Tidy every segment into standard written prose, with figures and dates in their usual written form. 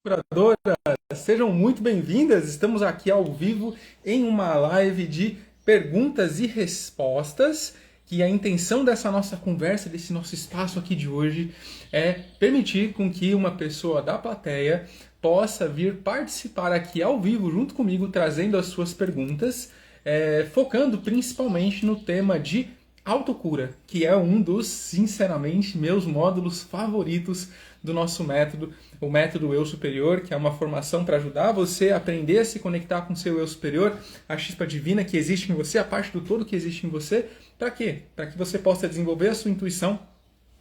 Curadoras, sejam muito bem-vindas. Estamos aqui ao vivo em uma live de perguntas e respostas, que a intenção dessa nossa conversa, desse nosso espaço aqui de hoje, é permitir com que uma pessoa da plateia possa vir participar aqui ao vivo junto comigo, trazendo as suas perguntas, focando principalmente no tema de autocura, que é um dos, sinceramente, meus módulos favoritos do nosso método, o método Eu Superior, que é uma formação para ajudar você a aprender a se conectar com o seu Eu Superior, a chispa divina que existe em você, a parte do todo que existe em você. Para quê? Para que você possa desenvolver a sua intuição,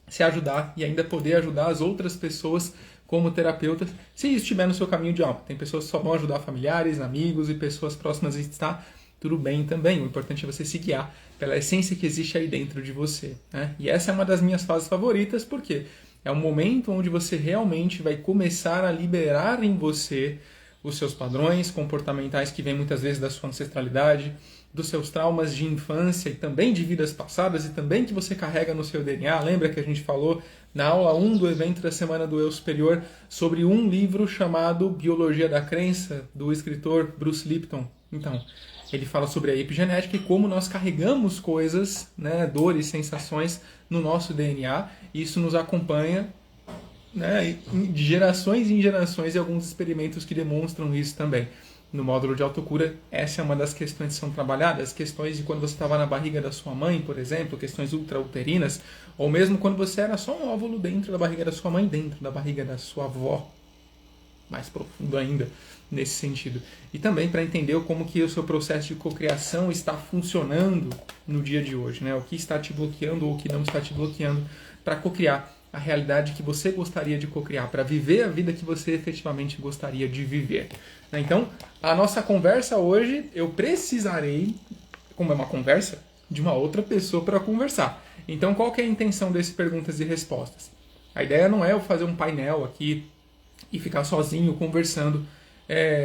se ajudar e ainda poder ajudar as outras pessoas como terapeuta, se estiver no seu caminho de alma. Tem pessoas que só vão ajudar familiares, amigos e pessoas próximas, e está tudo bem também. O importante é você se guiar pela essência que existe aí dentro de você, né? E essa é uma das minhas fases favoritas, porque é um momento onde você realmente vai começar a liberar em você os seus padrões comportamentais que vêm muitas vezes da sua ancestralidade, dos seus traumas de infância e também de vidas passadas e também que você carrega no seu DNA. Lembra que a gente falou na aula 1 do evento da Semana do Eu Superior sobre um livro chamado Biologia da Crença, do escritor Bruce Lipton? Então, ele fala sobre a epigenética e como nós carregamos coisas, né, dores, sensações no nosso DNA. E isso nos acompanha, né, de gerações em gerações, e alguns experimentos que demonstram isso também. No módulo de autocura, essa é uma das questões que são trabalhadas, questões de quando você estava na barriga da sua mãe, por exemplo, questões ultrauterinas, ou mesmo quando você era só um óvulo dentro da barriga da sua mãe, dentro da barriga da sua avó. Mais profundo ainda nesse sentido. E também para entender como que o seu processo de cocriação está funcionando no dia de hoje, né? O que está te bloqueando ou o que não está te bloqueando para cocriar a realidade que você gostaria de cocriar, para viver a vida que você efetivamente gostaria de viver. Então, a nossa conversa hoje, eu precisarei, como é uma conversa, de uma outra pessoa para conversar. Então, qual que é a intenção desses perguntas e respostas? A ideia não é eu fazer um painel aqui e ficar sozinho conversando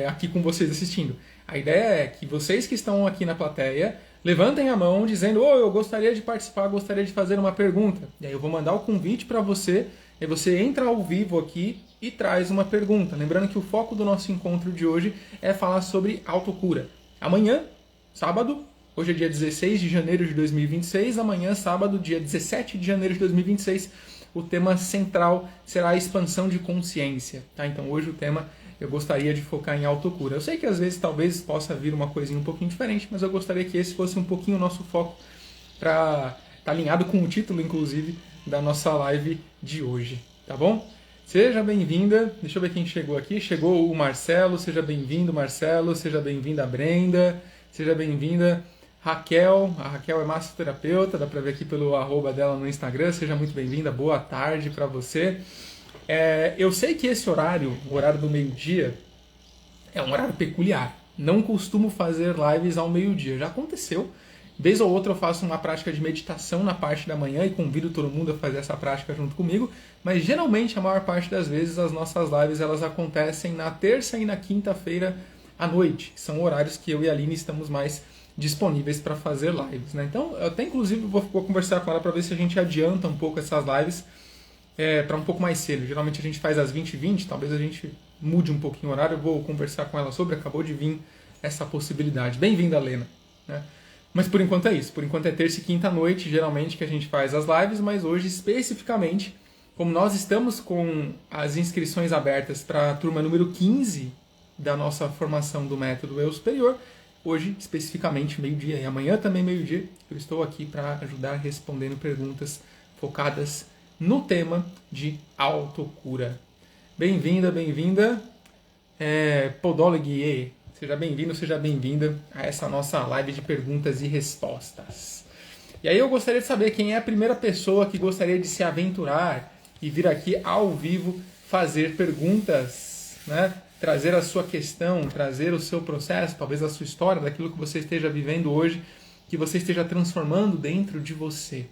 aqui com vocês assistindo. A ideia é que vocês que estão aqui na plateia levantem a mão dizendo: "Oh, eu gostaria de participar, gostaria de fazer uma pergunta". E aí eu vou mandar o convite para você, e você entra ao vivo aqui e traz uma pergunta. Lembrando que o foco do nosso encontro de hoje é falar sobre autocura. Amanhã, sábado, hoje é dia 16 de janeiro de 2026, amanhã, sábado, dia 17 de janeiro de 2026, o tema central será a expansão de consciência. Tá? Então hoje o tema eu gostaria de focar em autocura. Eu sei que às vezes talvez possa vir uma coisinha um pouquinho diferente, mas eu gostaria que esse fosse um pouquinho o nosso foco, para estar alinhado com o título, inclusive, da nossa live de hoje. Tá bom? Seja bem-vinda. Deixa eu ver quem chegou aqui. Chegou o Marcelo. Seja bem-vindo, Marcelo. Seja bem-vinda, Brenda. Seja bem-vinda, Raquel. A Raquel é massoterapeuta, dá pra ver aqui pelo @ dela no Instagram. Seja muito bem-vinda. Boa tarde para você. Eu sei que esse horário, o horário do meio-dia, é um horário peculiar. Não costumo fazer lives ao meio-dia. Já aconteceu. Vez ou outra eu faço uma prática de meditação na parte da manhã e convido todo mundo a fazer essa prática junto comigo. Mas geralmente, a maior parte das vezes, as nossas lives elas acontecem na terça e na quinta-feira à noite. São horários que eu e a Aline estamos mais disponíveis para fazer lives, né? Então, eu até inclusive vou conversar com ela para ver se a gente adianta um pouco essas lives para um pouco mais cedo. Geralmente a gente faz às 20h20, talvez a gente mude um pouquinho o horário. Eu vou conversar com ela sobre, acabou de vir essa possibilidade. Bem-vinda, Lena. Né? Mas por enquanto é isso. Por enquanto é terça e quinta à noite, geralmente, que a gente faz as lives, mas hoje, especificamente, como nós estamos com as inscrições abertas para a turma número 15 da nossa formação do método Eu Superior, hoje, especificamente, meio-dia, e amanhã também meio-dia, eu estou aqui para ajudar respondendo perguntas focadas no tema de autocura. Bem-vinda, bem-vinda, Podologie. Seja bem-vindo, seja bem-vinda a essa nossa live de perguntas e respostas. E aí eu gostaria de saber quem é a primeira pessoa que gostaria de se aventurar e vir aqui ao vivo fazer perguntas, né? Trazer a sua questão, trazer o seu processo, talvez a sua história, daquilo que você esteja vivendo hoje, que você esteja transformando dentro de você.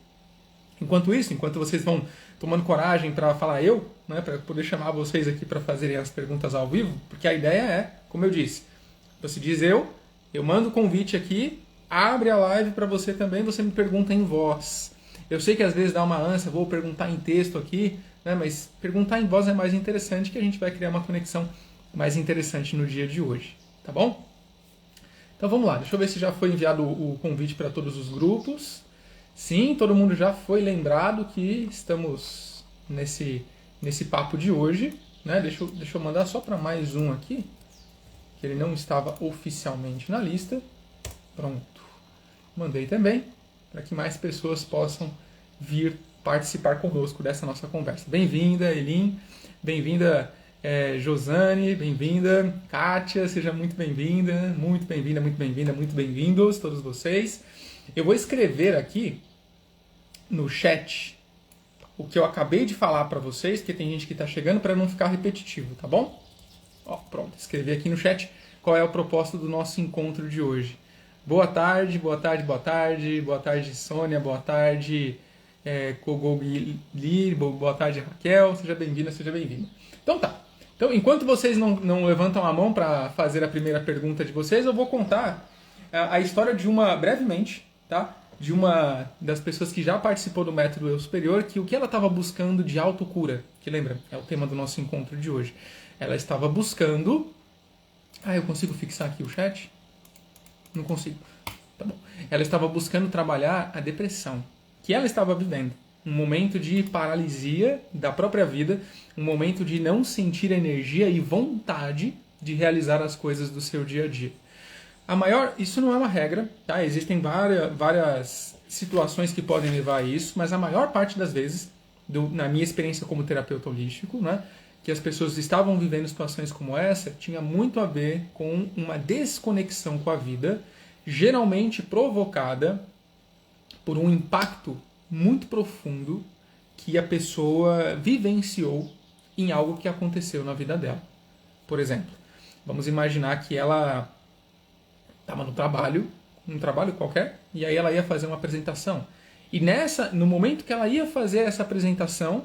Enquanto isso, enquanto vocês vão tomando coragem para falar eu, né, para poder chamar vocês aqui para fazerem as perguntas ao vivo, porque a ideia é, como eu disse, você diz eu mando o convite aqui, abre a live para você também, você me pergunta em voz. Eu sei que às vezes dá uma ânsia, vou perguntar em texto aqui, né? Mas perguntar em voz é mais interessante, que a gente vai criar uma conexão mais interessante no dia de hoje, tá bom? Então vamos lá, deixa eu ver se já foi enviado o convite para todos os grupos. Sim, todo mundo já foi lembrado que estamos nesse papo de hoje, né? Deixa eu mandar só para mais um aqui, que ele não estava oficialmente na lista. Pronto. Mandei também, para que mais pessoas possam vir participar conosco dessa nossa conversa. Bem-vinda, Elin. Bem-vinda, Josane. Bem-vinda, Kátia. Seja muito bem-vinda. Muito bem-vinda, muito bem-vinda, muito bem-vindos todos vocês. Eu vou escrever aqui no chat o que eu acabei de falar para vocês, porque tem gente que está chegando, para não ficar repetitivo, tá bom? Ó, pronto, escrevi aqui no chat qual é o propósito do nosso encontro de hoje. Boa tarde, boa tarde, boa tarde, boa tarde, Sônia, boa tarde, Kogogli, boa tarde, Raquel, seja bem-vinda, seja bem-vinda. Então tá, então enquanto vocês não levantam a mão para fazer a primeira pergunta de vocês, eu vou contar a história de brevemente, tá? De uma das pessoas que já participou do método Eu Superior, que o que ela estava buscando de autocura, que lembra, é o tema do nosso encontro de hoje. Ela estava buscando... eu consigo fixar aqui o chat? Não consigo. Tá bom. Ela estava buscando trabalhar a depressão que ela estava vivendo. Um momento de paralisia da própria vida, um momento de não sentir energia e vontade de realizar as coisas do seu dia a dia. Isso não é uma regra, tá? Existem várias situações que podem levar a isso, mas a maior parte das vezes, na minha experiência como terapeuta holístico, né, que as pessoas estavam vivendo situações como essa, tinha muito a ver com uma desconexão com a vida, geralmente provocada por um impacto muito profundo que a pessoa vivenciou em algo que aconteceu na vida dela. Por exemplo, vamos imaginar que ela estava no trabalho, um trabalho qualquer, e aí ela ia fazer uma apresentação. E no momento que ela ia fazer essa apresentação,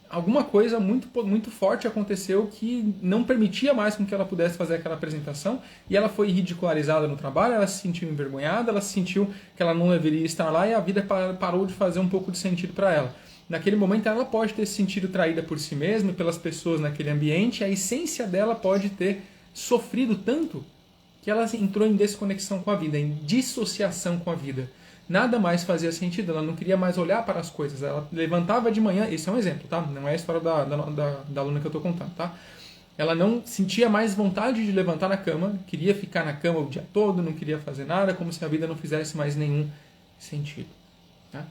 alguma coisa muito, muito forte aconteceu que não permitia mais com que ela pudesse fazer aquela apresentação, e ela foi ridicularizada no trabalho, ela se sentiu envergonhada, ela se sentiu que ela não deveria estar lá, e a vida parou de fazer um pouco de sentido para ela. Naquele momento ela pode ter se sentido traída por si mesma, pelas pessoas naquele ambiente, a essência dela pode ter sofrido tanto que ela entrou em desconexão com a vida, em dissociação com a vida. Nada mais fazia sentido, ela não queria mais olhar para as coisas. Ela levantava de manhã, esse é um exemplo, tá? Não é a história da aluna que eu estou contando, tá? Ela não sentia mais vontade de levantar na cama, queria ficar na cama o dia todo, não queria fazer nada, como se a vida não fizesse mais nenhum sentido. Tá?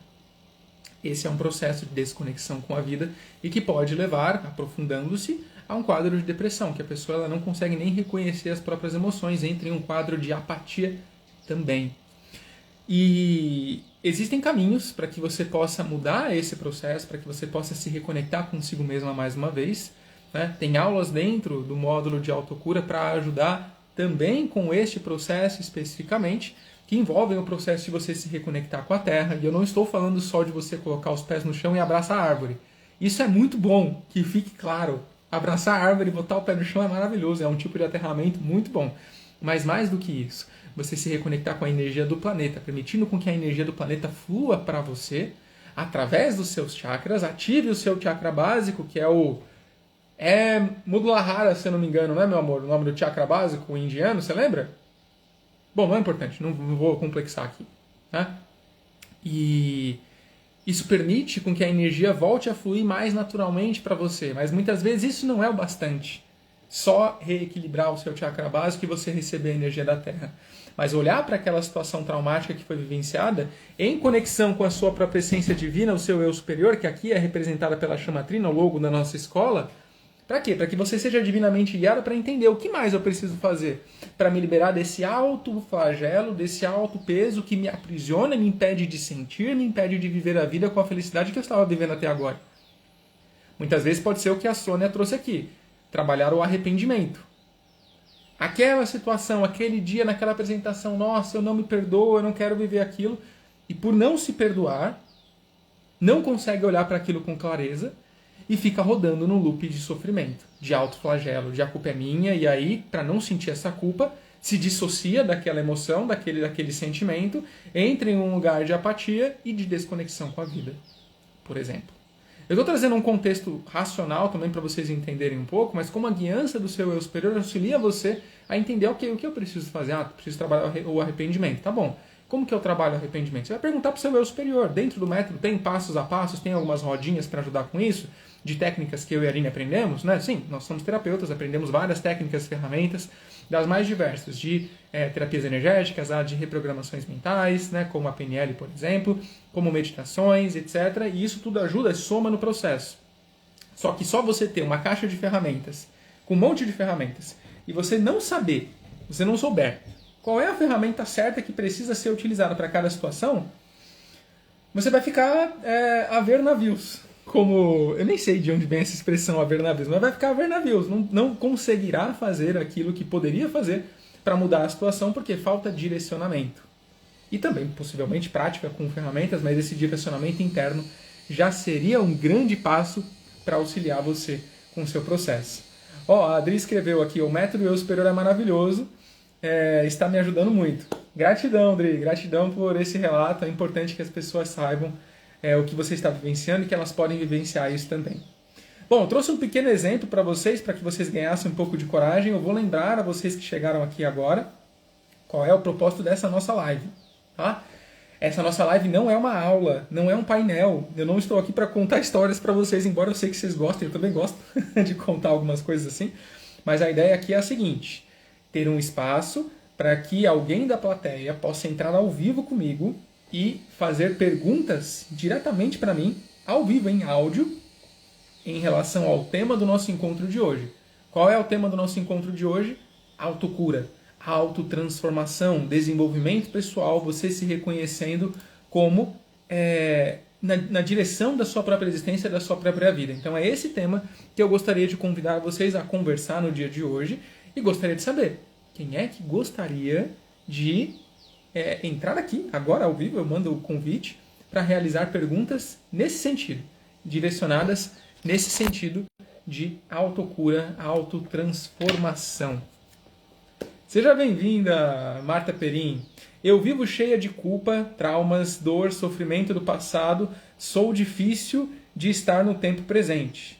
Esse é um processo de desconexão com a vida e que pode levar, aprofundando-se, a um quadro de depressão, que a pessoa ela não consegue nem reconhecer as próprias emoções, entra em um quadro de apatia também. E existem caminhos para que você possa mudar esse processo, para que você possa se reconectar consigo mesma mais uma vez. Né? Tem aulas dentro do módulo de autocura para ajudar também com este processo especificamente, que envolvem o processo de você se reconectar com a Terra. E eu não estou falando só de você colocar os pés no chão e abraçar a árvore. Isso é muito bom, que fique claro. Abraçar a árvore e botar o pé no chão é maravilhoso, é um tipo de aterramento muito bom. Mas mais do que isso, você se reconectar com a energia do planeta, permitindo com que a energia do planeta flua para você, através dos seus chakras, ative o seu chakra básico, que é o... Muladhara, se eu não me engano, não é, meu amor? O nome do chakra básico indiano, você lembra? Bom, não é importante, não vou complexar aqui. Tá? E isso permite com que a energia volte a fluir mais naturalmente para você, mas muitas vezes isso não é o bastante. Só reequilibrar o seu chakra básico e você receber a energia da Terra. Mas olhar para aquela situação traumática que foi vivenciada, em conexão com a sua própria essência divina, o seu eu superior, que aqui é representada pela chama trina, o logo da nossa escola, para quê? Para que você seja divinamente guiado para entender o que mais eu preciso fazer para me liberar desse alto flagelo, desse alto peso que me aprisiona, me impede de sentir, me impede de viver a vida com a felicidade que eu estava vivendo até agora. Muitas vezes pode ser o que a Sônia trouxe aqui, trabalhar o arrependimento. Aquela situação, aquele dia, naquela apresentação, nossa, eu não me perdoo, eu não quero viver aquilo, e por não se perdoar, não consegue olhar para aquilo com clareza, e fica rodando num loop de sofrimento, de autoflagelo, de a culpa é minha, e aí, para não sentir essa culpa, se dissocia daquela emoção, daquele sentimento, entra em um lugar de apatia e de desconexão com a vida, por exemplo. Eu estou trazendo um contexto racional também para vocês entenderem um pouco, mas como a guiança do seu eu superior auxilia você a entender, ok, o que eu preciso fazer? Ah, preciso trabalhar o arrependimento. Tá bom. Como que eu trabalho o arrependimento? Você vai perguntar para o seu eu superior. Dentro do método tem passos a passos, tem algumas rodinhas para ajudar com isso, de técnicas que eu e a Aline aprendemos, né? Sim, nós somos terapeutas, aprendemos várias técnicas, ferramentas, das mais diversas, de terapias energéticas, de reprogramações mentais, né? Como a PNL, por exemplo, como meditações, etc. E isso tudo ajuda, soma no processo. Só que só você ter uma caixa de ferramentas, com um monte de ferramentas, e você não saber, você não souber qual é a ferramenta certa que precisa ser utilizada para cada situação, você vai ficar a ver navios. Como, eu nem sei de onde vem essa expressão a ver navios, mas vai ficar a ver navios. Não conseguirá fazer aquilo que poderia fazer para mudar a situação porque falta direcionamento. E também, possivelmente, prática com ferramentas, mas esse direcionamento interno já seria um grande passo para auxiliar você com o seu processo. A Adri escreveu aqui, o método Eu Superior é maravilhoso, está me ajudando muito. Gratidão, Adri, gratidão por esse relato. É importante que as pessoas saibam o que você está vivenciando e que elas podem vivenciar isso também. Bom, eu trouxe um pequeno exemplo para que vocês ganhassem um pouco de coragem. Eu vou lembrar a vocês que chegaram aqui agora qual é o propósito dessa nossa live. Tá? Essa nossa live não é uma aula, não é um painel. Eu não estou aqui para contar histórias para vocês, embora eu sei que vocês gostem, eu também gosto de contar algumas coisas assim. Mas a ideia aqui é a seguinte, ter um espaço para que alguém da plateia possa entrar ao vivo comigo e fazer perguntas diretamente para mim, ao vivo, em áudio, em relação ao tema do nosso encontro de hoje. Qual é o tema do nosso encontro de hoje? Autocura, autotransformação, desenvolvimento pessoal, você se reconhecendo como na direção da sua própria existência, da sua própria vida. Então é esse tema que eu gostaria de convidar vocês a conversar no dia de hoje e gostaria de saber quem é que gostaria de entrar aqui, agora ao vivo, eu mando o convite para realizar perguntas nesse sentido, direcionadas nesse sentido de autocura, autotransformação. Seja bem-vinda, Marta Perim. Eu vivo cheia de culpa, traumas, dor, sofrimento do passado, sou difícil de estar no tempo presente.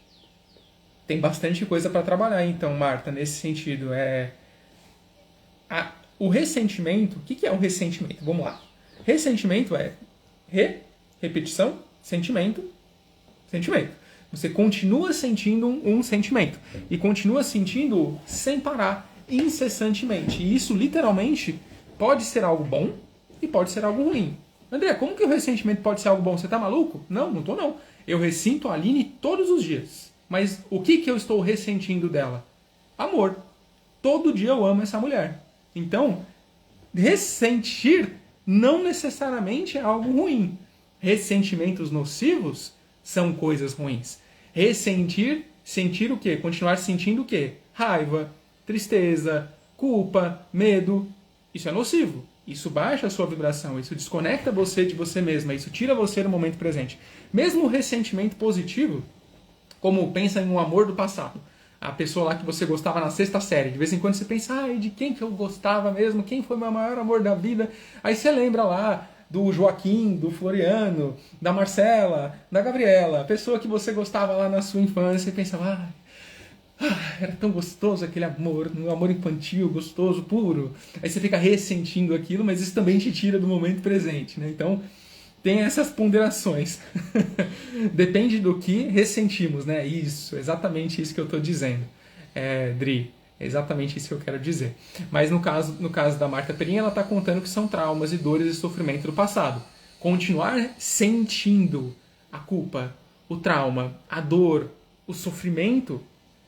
Tem bastante coisa para trabalhar, então, Marta, nesse sentido. O ressentimento, o que é o ressentimento? Vamos lá. Ressentimento é repetição, sentimento, sentimento. Você continua sentindo um sentimento e continua sentindo sem parar, incessantemente. E isso, literalmente, pode ser algo bom e pode ser algo ruim. André, como que o ressentimento pode ser algo bom? Você tá maluco? Não, não tô não. Eu ressinto a Aline todos os dias. Mas o que eu estou ressentindo dela? Amor. Todo dia eu amo essa mulher. Então, ressentir não necessariamente é algo ruim. Ressentimentos nocivos são coisas ruins. Ressentir, sentir o quê? Continuar sentindo o quê? Raiva, tristeza, culpa, medo. Isso é nocivo. Isso baixa a sua vibração, isso desconecta você de você mesma, isso tira você do momento presente. Mesmo o ressentimento positivo, como pensa em um amor do passado. A pessoa lá que você gostava na 6ª série. De vez em quando você pensa, de quem que eu gostava mesmo? Quem foi o meu maior amor da vida? Aí você lembra lá do Joaquim, do Floriano, da Marcela, da Gabriela. A pessoa que você gostava lá na sua infância e pensava, era tão gostoso aquele amor, um amor infantil, gostoso, puro. Aí você fica ressentindo aquilo, mas isso também te tira do momento presente, né? Então, tem essas ponderações. Depende do que ressentimos, né? Isso, exatamente isso que eu estou dizendo. Dri, é exatamente isso que eu quero dizer. Mas no caso da Marta Perim, ela está contando que são traumas e dores e sofrimento do passado. Continuar sentindo a culpa, o trauma, a dor, o sofrimento,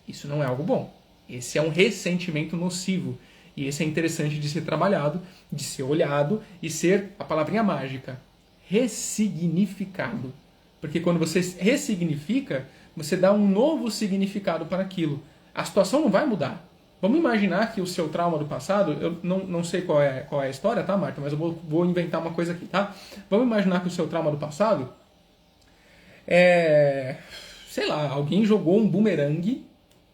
isso não é algo bom. Esse é um ressentimento nocivo. E esse é interessante de ser trabalhado, de ser olhado e ser, a palavrinha mágica, ressignificado. Porque quando você ressignifica, você dá um novo significado para aquilo. A situação não vai mudar. Vamos imaginar que o seu trauma do passado, eu não sei qual é a história, tá, Marta? Mas eu vou inventar uma coisa aqui, tá? Vamos imaginar que o seu trauma do passado sei lá, alguém jogou um bumerangue,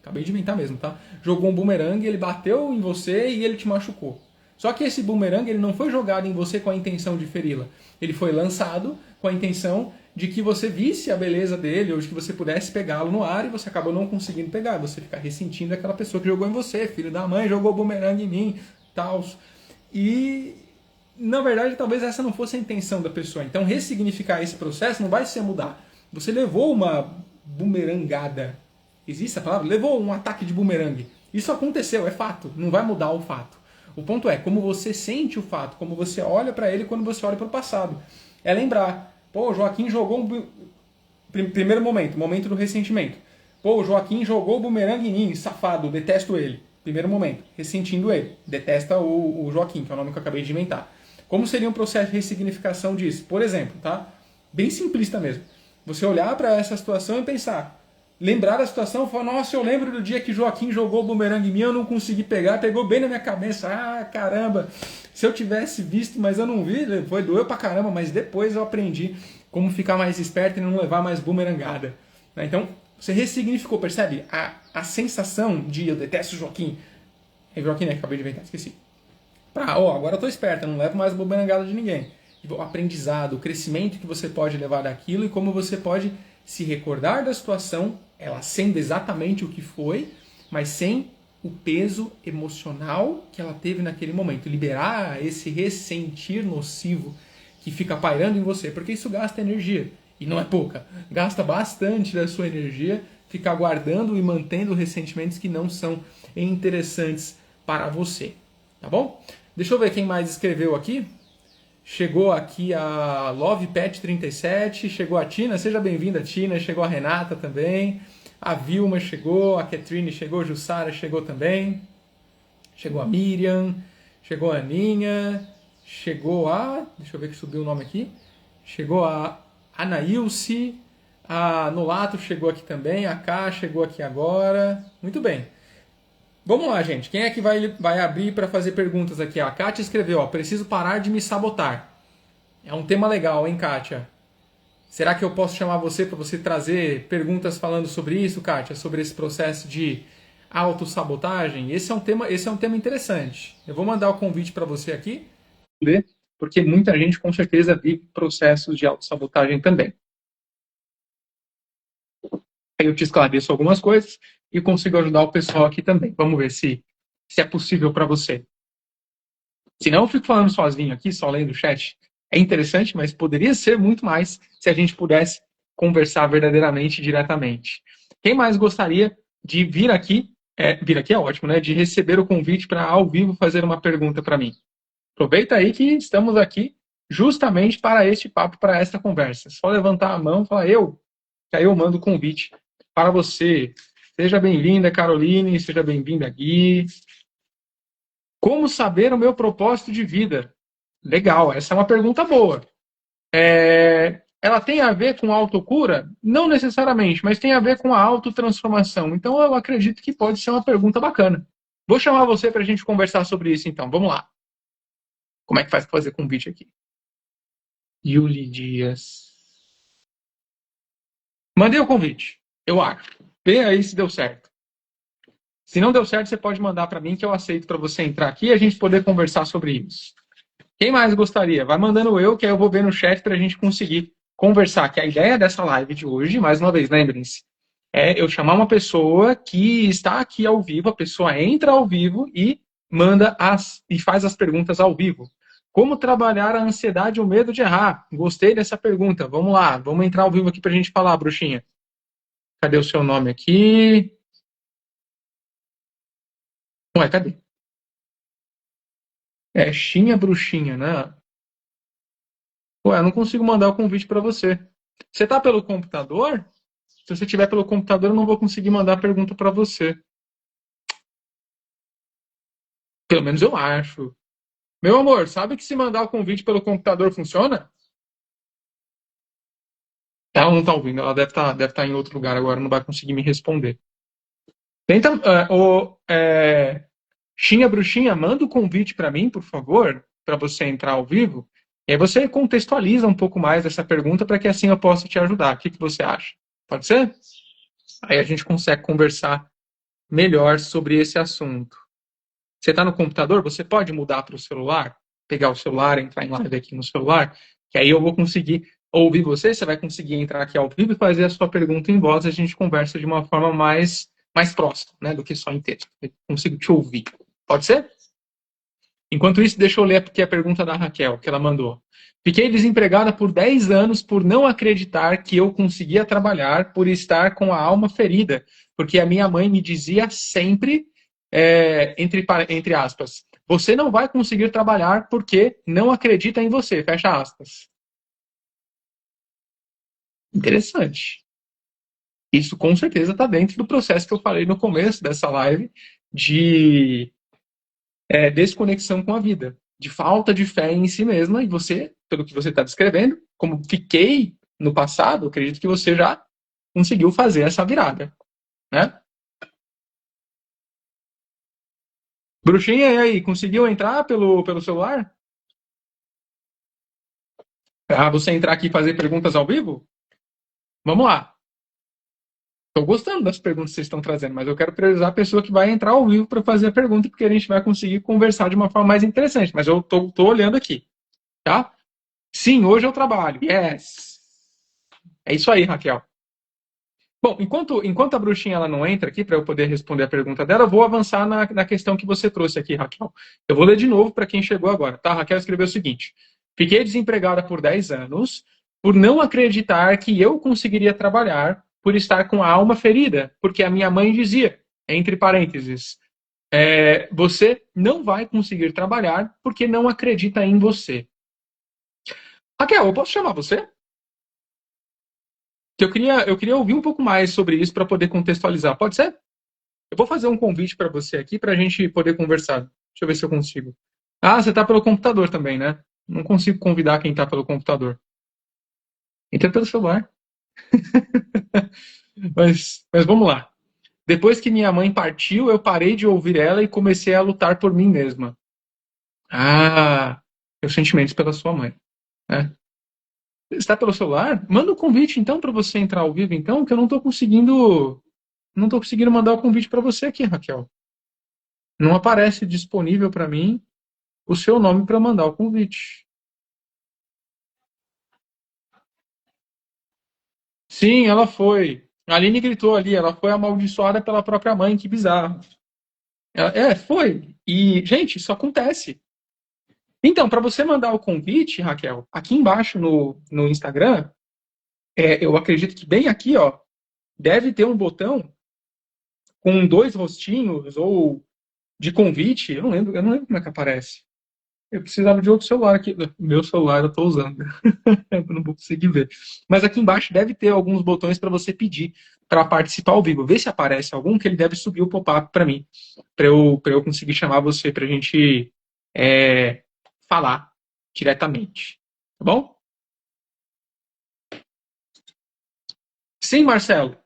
acabei de inventar mesmo, tá? Jogou um bumerangue, ele bateu em você e ele te machucou. Só que esse bumerangue ele não foi jogado em você com a intenção de feri-la. Ele foi lançado com a intenção de que você visse a beleza dele, ou de que você pudesse pegá-lo no ar e você acabou não conseguindo pegar. Você fica ressentindo aquela pessoa que jogou em você, filho da mãe, jogou bumerangue em mim, tal. E, na verdade, talvez essa não fosse a intenção da pessoa. Então, ressignificar esse processo não vai ser mudar. Você levou uma bumerangada. Existe a palavra? Levou um ataque de bumerangue. Isso aconteceu, é fato. Não vai mudar o fato. O ponto é como você sente o fato, como você olha para ele quando você olha para o passado. É lembrar, pô, o Joaquim jogou um... Primeiro momento, momento do ressentimento. Pô, o Joaquim jogou o bumerangue em mim, safado, detesto ele. Primeiro momento, ressentindo ele. Detesta o Joaquim, que é o nome que eu acabei de inventar. Como seria um processo de ressignificação disso? Por exemplo, tá? Bem simplista mesmo. Você olhar para essa situação e pensar, lembrar da situação e falar, nossa, eu lembro do dia que Joaquim jogou o bumerangue em mim, eu não consegui pegar, pegou bem na minha cabeça, ah, caramba, se eu tivesse visto, mas eu não vi, foi doeu pra caramba, mas depois eu aprendi como ficar mais esperto e não levar mais bumerangada. Então, você ressignificou, percebe? A sensação de eu detesto o Joaquim, é Joaquim, né, acabei de inventar, esqueci. Agora eu tô esperto, eu não levo mais bumerangada de ninguém. O aprendizado, o crescimento que você pode levar daquilo e como você pode se recordar da situação, ela sendo exatamente o que foi, mas sem o peso emocional que ela teve naquele momento. Liberar esse ressentir nocivo que fica pairando em você, porque isso gasta energia. E não é pouca. Gasta bastante da sua energia ficar guardando e mantendo ressentimentos que não são interessantes para você. Tá bom? Deixa eu ver quem mais escreveu aqui. Chegou aqui a LovePet37, chegou a Tina, seja bem-vinda, Tina, chegou a Renata também, a Vilma chegou, a Catherine chegou, a Jussara chegou também, chegou a Miriam, chegou a Aninha, chegou a... deixa eu ver que subiu o nome aqui, chegou a Anailce, a Nolato chegou aqui também, a Ká chegou aqui agora, muito bem. Vamos lá, gente. Quem é que vai abrir para fazer perguntas aqui? A Kátia escreveu, ó, preciso parar de me sabotar. É um tema legal, hein, Kátia? Será que eu posso chamar você para você trazer perguntas falando sobre isso, Kátia? Sobre esse processo de autossabotagem? Esse é um tema interessante. Eu vou mandar o convite para você aqui, porque muita gente com certeza vive processos de autossabotagem também. Aí eu te esclareço algumas coisas e consigo ajudar o pessoal aqui também. Vamos ver se é possível para você. Se não, eu fico falando sozinho aqui, só lendo o chat. É interessante, mas poderia ser muito mais se a gente pudesse conversar verdadeiramente, diretamente. Quem mais gostaria de vir aqui? Vir aqui é ótimo, né? De receber o convite para ao vivo fazer uma pergunta para mim. Aproveita aí que estamos aqui justamente para este papo, para esta conversa. Só levantar a mão e falar que aí eu mando o convite para você. Seja bem-vinda, Caroline, seja bem-vinda, Gui. Como saber o meu propósito de vida? Legal, essa é uma pergunta boa. Ela tem a ver com autocura? Não necessariamente, mas tem a ver com a autotransformação. Então eu acredito que pode ser uma pergunta bacana. Vou chamar você para a gente conversar sobre isso então. Vamos lá. Como é que faz para fazer convite aqui? Yuli Dias. Mandei o convite, eu acho. Vê aí se deu certo. Se não deu certo, você pode mandar para mim que eu aceito para você entrar aqui e a gente poder conversar sobre isso. Quem mais gostaria? Vai mandando que aí eu vou ver no chat para a gente conseguir conversar. Que a ideia dessa live de hoje, mais uma vez, lembrem-se, é eu chamar uma pessoa que está aqui ao vivo, a pessoa entra ao vivo e e faz as perguntas ao vivo. Como trabalhar a ansiedade ou medo de errar? Gostei dessa pergunta. Vamos lá, vamos entrar ao vivo aqui para a gente falar, bruxinha. Cadê o seu nome aqui? Ué, cadê? Xinha bruxinha, né? Ué, eu não consigo mandar o convite para você. Você tá pelo computador? Se você tiver pelo computador, eu não vou conseguir mandar a pergunta para você. Pelo menos eu acho. Meu amor, sabe que se mandar o convite pelo computador funciona? Ela não tá ouvindo, ela deve tá em outro lugar agora, não vai conseguir me responder. Tenta, Xinha Bruxinha, manda o convite para mim, por favor, para você entrar ao vivo. E aí você contextualiza um pouco mais essa pergunta para que assim eu possa te ajudar. O que você acha? Pode ser? Aí a gente consegue conversar melhor sobre esse assunto. Você está no computador, você pode mudar para o celular, pegar o celular, entrar em live aqui no celular, que aí eu vou conseguir ouvir você, você vai conseguir entrar aqui ao vivo e fazer a sua pergunta em voz, a gente conversa de uma forma mais próxima, né, do que só em texto. Eu consigo te ouvir. Pode ser? Enquanto isso, deixa eu ler aqui a pergunta da Raquel, que ela mandou. Fiquei desempregada por 10 anos por não acreditar que eu conseguia trabalhar, por estar com a alma ferida, porque a minha mãe me dizia sempre, entre aspas, você não vai conseguir trabalhar porque não acredita em você, fecha aspas. Interessante. Isso com certeza está dentro do processo que eu falei no começo dessa live de desconexão com a vida, de falta de fé em si mesma, e você, pelo que você está descrevendo, como fiquei no passado, acredito que você já conseguiu fazer essa virada, né? Bruxinha, e aí, conseguiu entrar pelo celular? Para você entrar aqui e fazer perguntas ao vivo? Vamos lá. Estou gostando das perguntas que vocês estão trazendo, mas eu quero priorizar a pessoa que vai entrar ao vivo para fazer a pergunta, porque a gente vai conseguir conversar de uma forma mais interessante. Mas eu tô olhando aqui, tá? Sim, hoje eu trabalho. Yes. É isso aí, Raquel. Bom, enquanto a bruxinha ela não entra aqui para eu poder responder a pergunta dela, eu vou avançar na questão que você trouxe aqui, Raquel. Eu vou ler de novo para quem chegou agora, tá? A Raquel escreveu o seguinte: fiquei desempregada por 10 anos por não acreditar que eu conseguiria trabalhar, por estar com a alma ferida, porque a minha mãe dizia, entre parênteses, você não vai conseguir trabalhar porque não acredita em você. Raquel, eu posso chamar você? Que eu queria ouvir um pouco mais sobre isso para poder contextualizar. Pode ser? Eu vou fazer um convite para você aqui para a gente poder conversar. Deixa eu ver se eu consigo. Ah, você está pelo computador também, né? Não consigo convidar quem está pelo computador. Entra pelo celular. Mas vamos lá. Depois que minha mãe partiu, eu parei de ouvir ela e comecei a lutar por mim mesma. Ah, meus sentimentos pela sua mãe. Né? Está pelo celular? Manda o convite então para você entrar ao vivo, então, que eu não estou conseguindo mandar o convite para você aqui, Raquel. Não aparece disponível para mim o seu nome para mandar o convite. Sim, ela foi. A Aline gritou ali, ela foi amaldiçoada pela própria mãe, que bizarro. Foi. E, gente, isso acontece. Então, para você mandar o convite, Raquel, aqui embaixo no Instagram, eu acredito que bem aqui, ó, deve ter um botão com dois rostinhos ou de convite. Eu não lembro como é que aparece. Eu precisava de outro celular aqui. Meu celular eu estou usando. Eu não vou conseguir ver. Mas aqui embaixo deve ter alguns botões para você pedir para participar ao vivo. Vê se aparece algum, que ele deve subir o pop-up para mim. Para eu conseguir chamar você para a gente falar diretamente. Tá bom? Sim, Marcelo.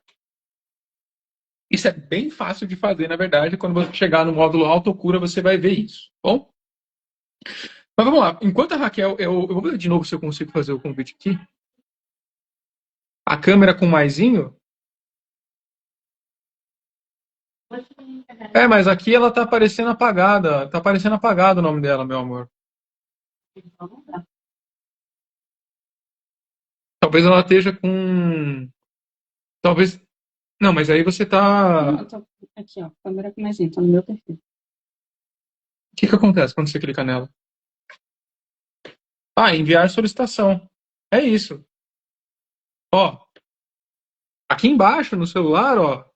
Isso é bem fácil de fazer, na verdade. Quando você chegar no módulo autocura, você vai ver isso. Tá bom? Mas vamos lá. Enquanto a Raquel, eu vou ver de novo se eu consigo fazer o convite aqui. A câmera com maisinho. Mas aqui ela tá aparecendo apagada. Tá aparecendo apagado o nome dela, meu amor. Talvez ela esteja com. Talvez. Não, mas aí você tá. Eu tô aqui, ó, câmera com mais tá no meu perfil. O que acontece quando você clica nela? Ah, enviar solicitação. É isso. Ó, aqui embaixo no celular, ó,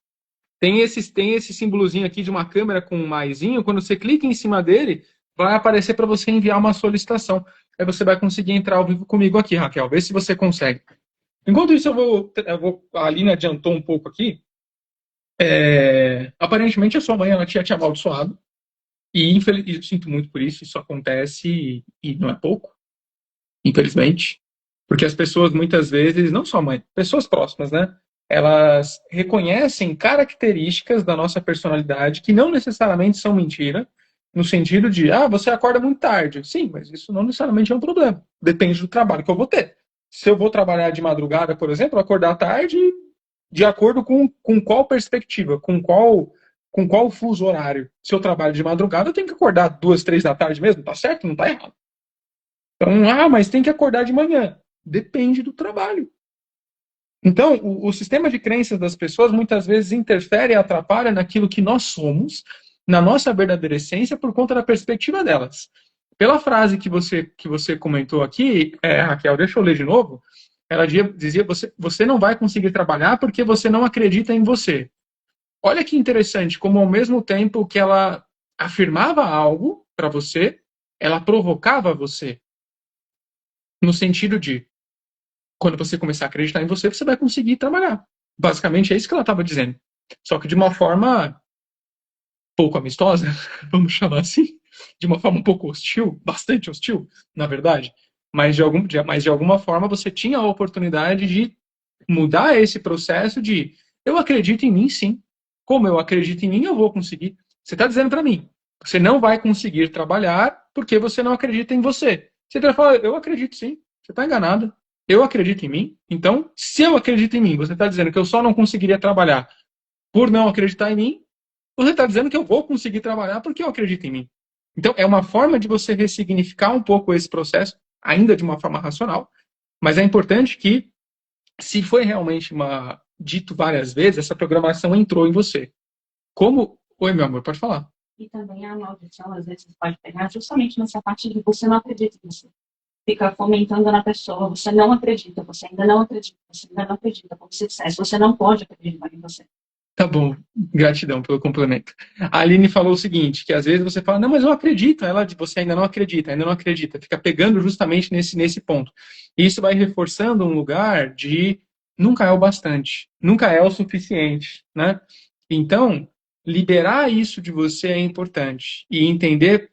tem esse símbolozinho aqui de uma câmera com um maisinho. Quando você clica em cima dele, vai aparecer para você enviar uma solicitação. Aí você vai conseguir entrar ao vivo comigo aqui, Raquel. Vê se você consegue. Enquanto isso, a Aline adiantou um pouco aqui. Aparentemente, a sua mãe ela tinha te amaldiçoado. E eu sinto muito por isso. Isso acontece e não é pouco, infelizmente. Porque as pessoas, muitas vezes, não só a mãe, pessoas próximas, né? Elas reconhecem características da nossa personalidade que não necessariamente são mentira, no sentido de, você acorda muito tarde. Sim, mas isso não necessariamente é um problema. Depende do trabalho que eu vou ter. Se eu vou trabalhar de madrugada, por exemplo, acordar tarde, de acordo com qual perspectiva, com qual fuso horário. Se eu trabalho de madrugada, eu tenho que acordar 2, 3 da tarde mesmo, tá certo? Não tá errado. Então, mas tem que acordar de manhã. Depende do trabalho. Então, o sistema de crenças das pessoas muitas vezes interfere e atrapalha naquilo que nós somos, na nossa verdadeira essência, por conta da perspectiva delas. Pela frase que você comentou aqui, Raquel, deixa eu ler de novo. Ela dizia: você não vai conseguir trabalhar porque você não acredita em você. Olha que interessante, como ao mesmo tempo que ela afirmava algo para você, ela provocava você. No sentido de, quando você começar a acreditar em você, você vai conseguir trabalhar. Basicamente é isso que ela estava dizendo. Só que de uma forma pouco amistosa, vamos chamar assim, de uma forma um pouco hostil, bastante hostil, na verdade. Mas de alguma forma você tinha a oportunidade de mudar esse processo de eu acredito em mim, sim. Como eu acredito em mim, eu vou conseguir. Você está dizendo para mim, você não vai conseguir trabalhar porque você não acredita em você. Você vai falar, eu acredito sim. Você está enganado. Eu acredito em mim. Então, se eu acredito em mim, você está dizendo que eu só não conseguiria trabalhar por não acreditar em mim, você está dizendo que eu vou conseguir trabalhar porque eu acredito em mim. Então, é uma forma de você ressignificar um pouco esse processo, ainda de uma forma racional, mas é importante que, se foi realmente dito várias vezes, essa programação entrou em você. Como... Oi, meu amor, pode falar. E também a maldição, às vezes, pode pegar justamente nessa parte de você não acredita em você. Fica fomentando na pessoa, você não acredita, você ainda não acredita, você ainda não acredita, como se dissesse, você não pode acreditar em você. Tá bom, gratidão pelo complemento. A Aline falou o seguinte, que às vezes você fala, não, mas eu acredito. Ela, você ainda não acredita, ainda não acredita. Fica pegando justamente nesse ponto. E isso vai reforçando um lugar de nunca é o bastante, nunca é o suficiente, né? Então, liberar isso de você é importante. E entender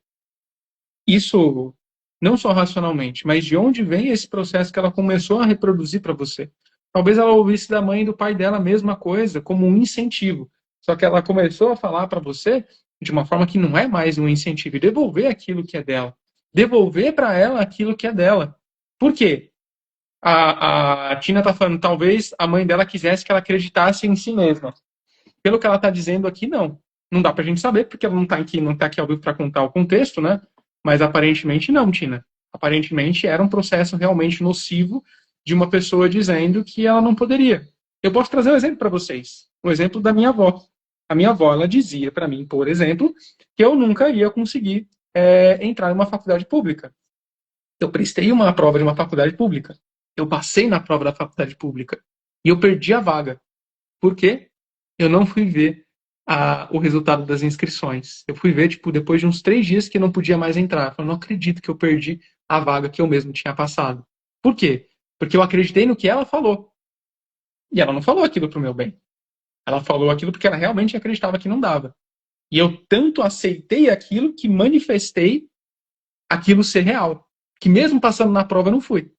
isso não só racionalmente, mas de onde vem esse processo que ela começou a reproduzir para você. Talvez ela ouvisse da mãe e do pai dela a mesma coisa, como um incentivo. Só que ela começou a falar para você de uma forma que não é mais um incentivo, e devolver aquilo que é dela. Devolver para ela aquilo que é dela. Por quê? A Tina está falando, talvez a mãe dela quisesse que ela acreditasse em si mesma. Pelo que ela está dizendo aqui, não. Não dá para a gente saber, porque ela não tá aqui ao vivo para contar o contexto, né? Mas aparentemente não, Tina. Aparentemente era um processo realmente nocivo de uma pessoa dizendo que ela não poderia. Eu posso trazer um exemplo para vocês. Um exemplo da minha avó. A minha avó, ela dizia para mim, por exemplo, que eu nunca ia conseguir entrar em uma faculdade pública. Eu prestei uma prova de uma faculdade pública. Eu passei na prova da faculdade pública. E eu perdi a vaga. Por quê? Eu não fui ver o resultado das inscrições. Eu fui ver, depois de uns 3 dias que eu não podia mais entrar. Eu falei, não acredito que eu perdi a vaga que eu mesmo tinha passado. Por quê? Porque eu acreditei no que ela falou. E ela não falou aquilo pro meu bem. Ela falou aquilo porque ela realmente acreditava que não dava. E eu tanto aceitei aquilo que manifestei aquilo ser real. Que mesmo passando na prova eu não fui.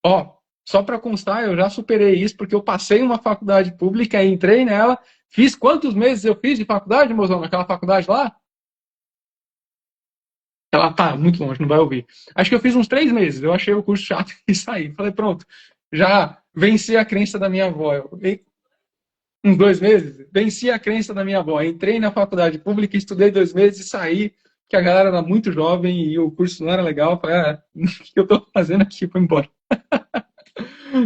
Ó, só para constar, eu já superei isso porque eu passei uma faculdade pública, entrei nela, fiz quantos meses eu fiz de faculdade, mozão, naquela faculdade lá? Ela tá muito longe, não vai ouvir. Acho que eu fiz uns 3 meses, eu achei o curso chato e saí. Falei, pronto, já venci a crença da minha avó. Uns 2 meses, venci a crença da minha avó. Entrei na faculdade pública, estudei 2 meses e saí, que a galera era muito jovem e o curso não era legal. Falei, o que eu tô fazendo aqui? Fui embora.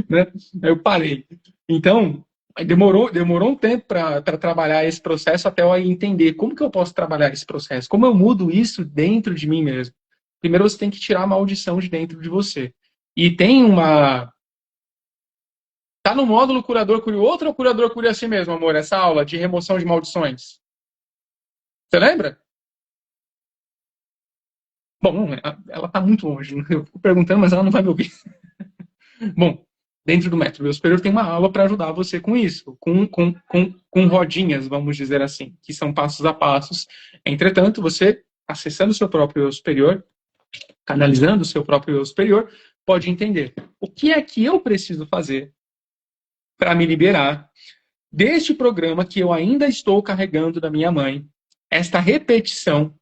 Né? Aí eu parei. Então, demorou um tempo para trabalhar esse processo até eu entender como que eu posso trabalhar esse processo, como eu mudo isso dentro de mim mesmo. Primeiro você tem que tirar a maldição de dentro de você. E tem uma... Tá no módulo Curador Cure o Outro ou Curador Cure a Si Mesmo, amor? Essa aula de remoção de maldições. Você lembra? Bom, ela tá muito longe. Eu fico perguntando, mas ela não vai me ouvir. Bom, dentro do método meu superior tem uma aula para ajudar você com isso, com rodinhas, vamos dizer assim, que são passos a passos. Entretanto, você, acessando o seu próprio eu superior, canalizando o seu próprio eu superior, pode entender o que é que eu preciso fazer para me liberar deste programa que eu ainda estou carregando da minha mãe, esta repetição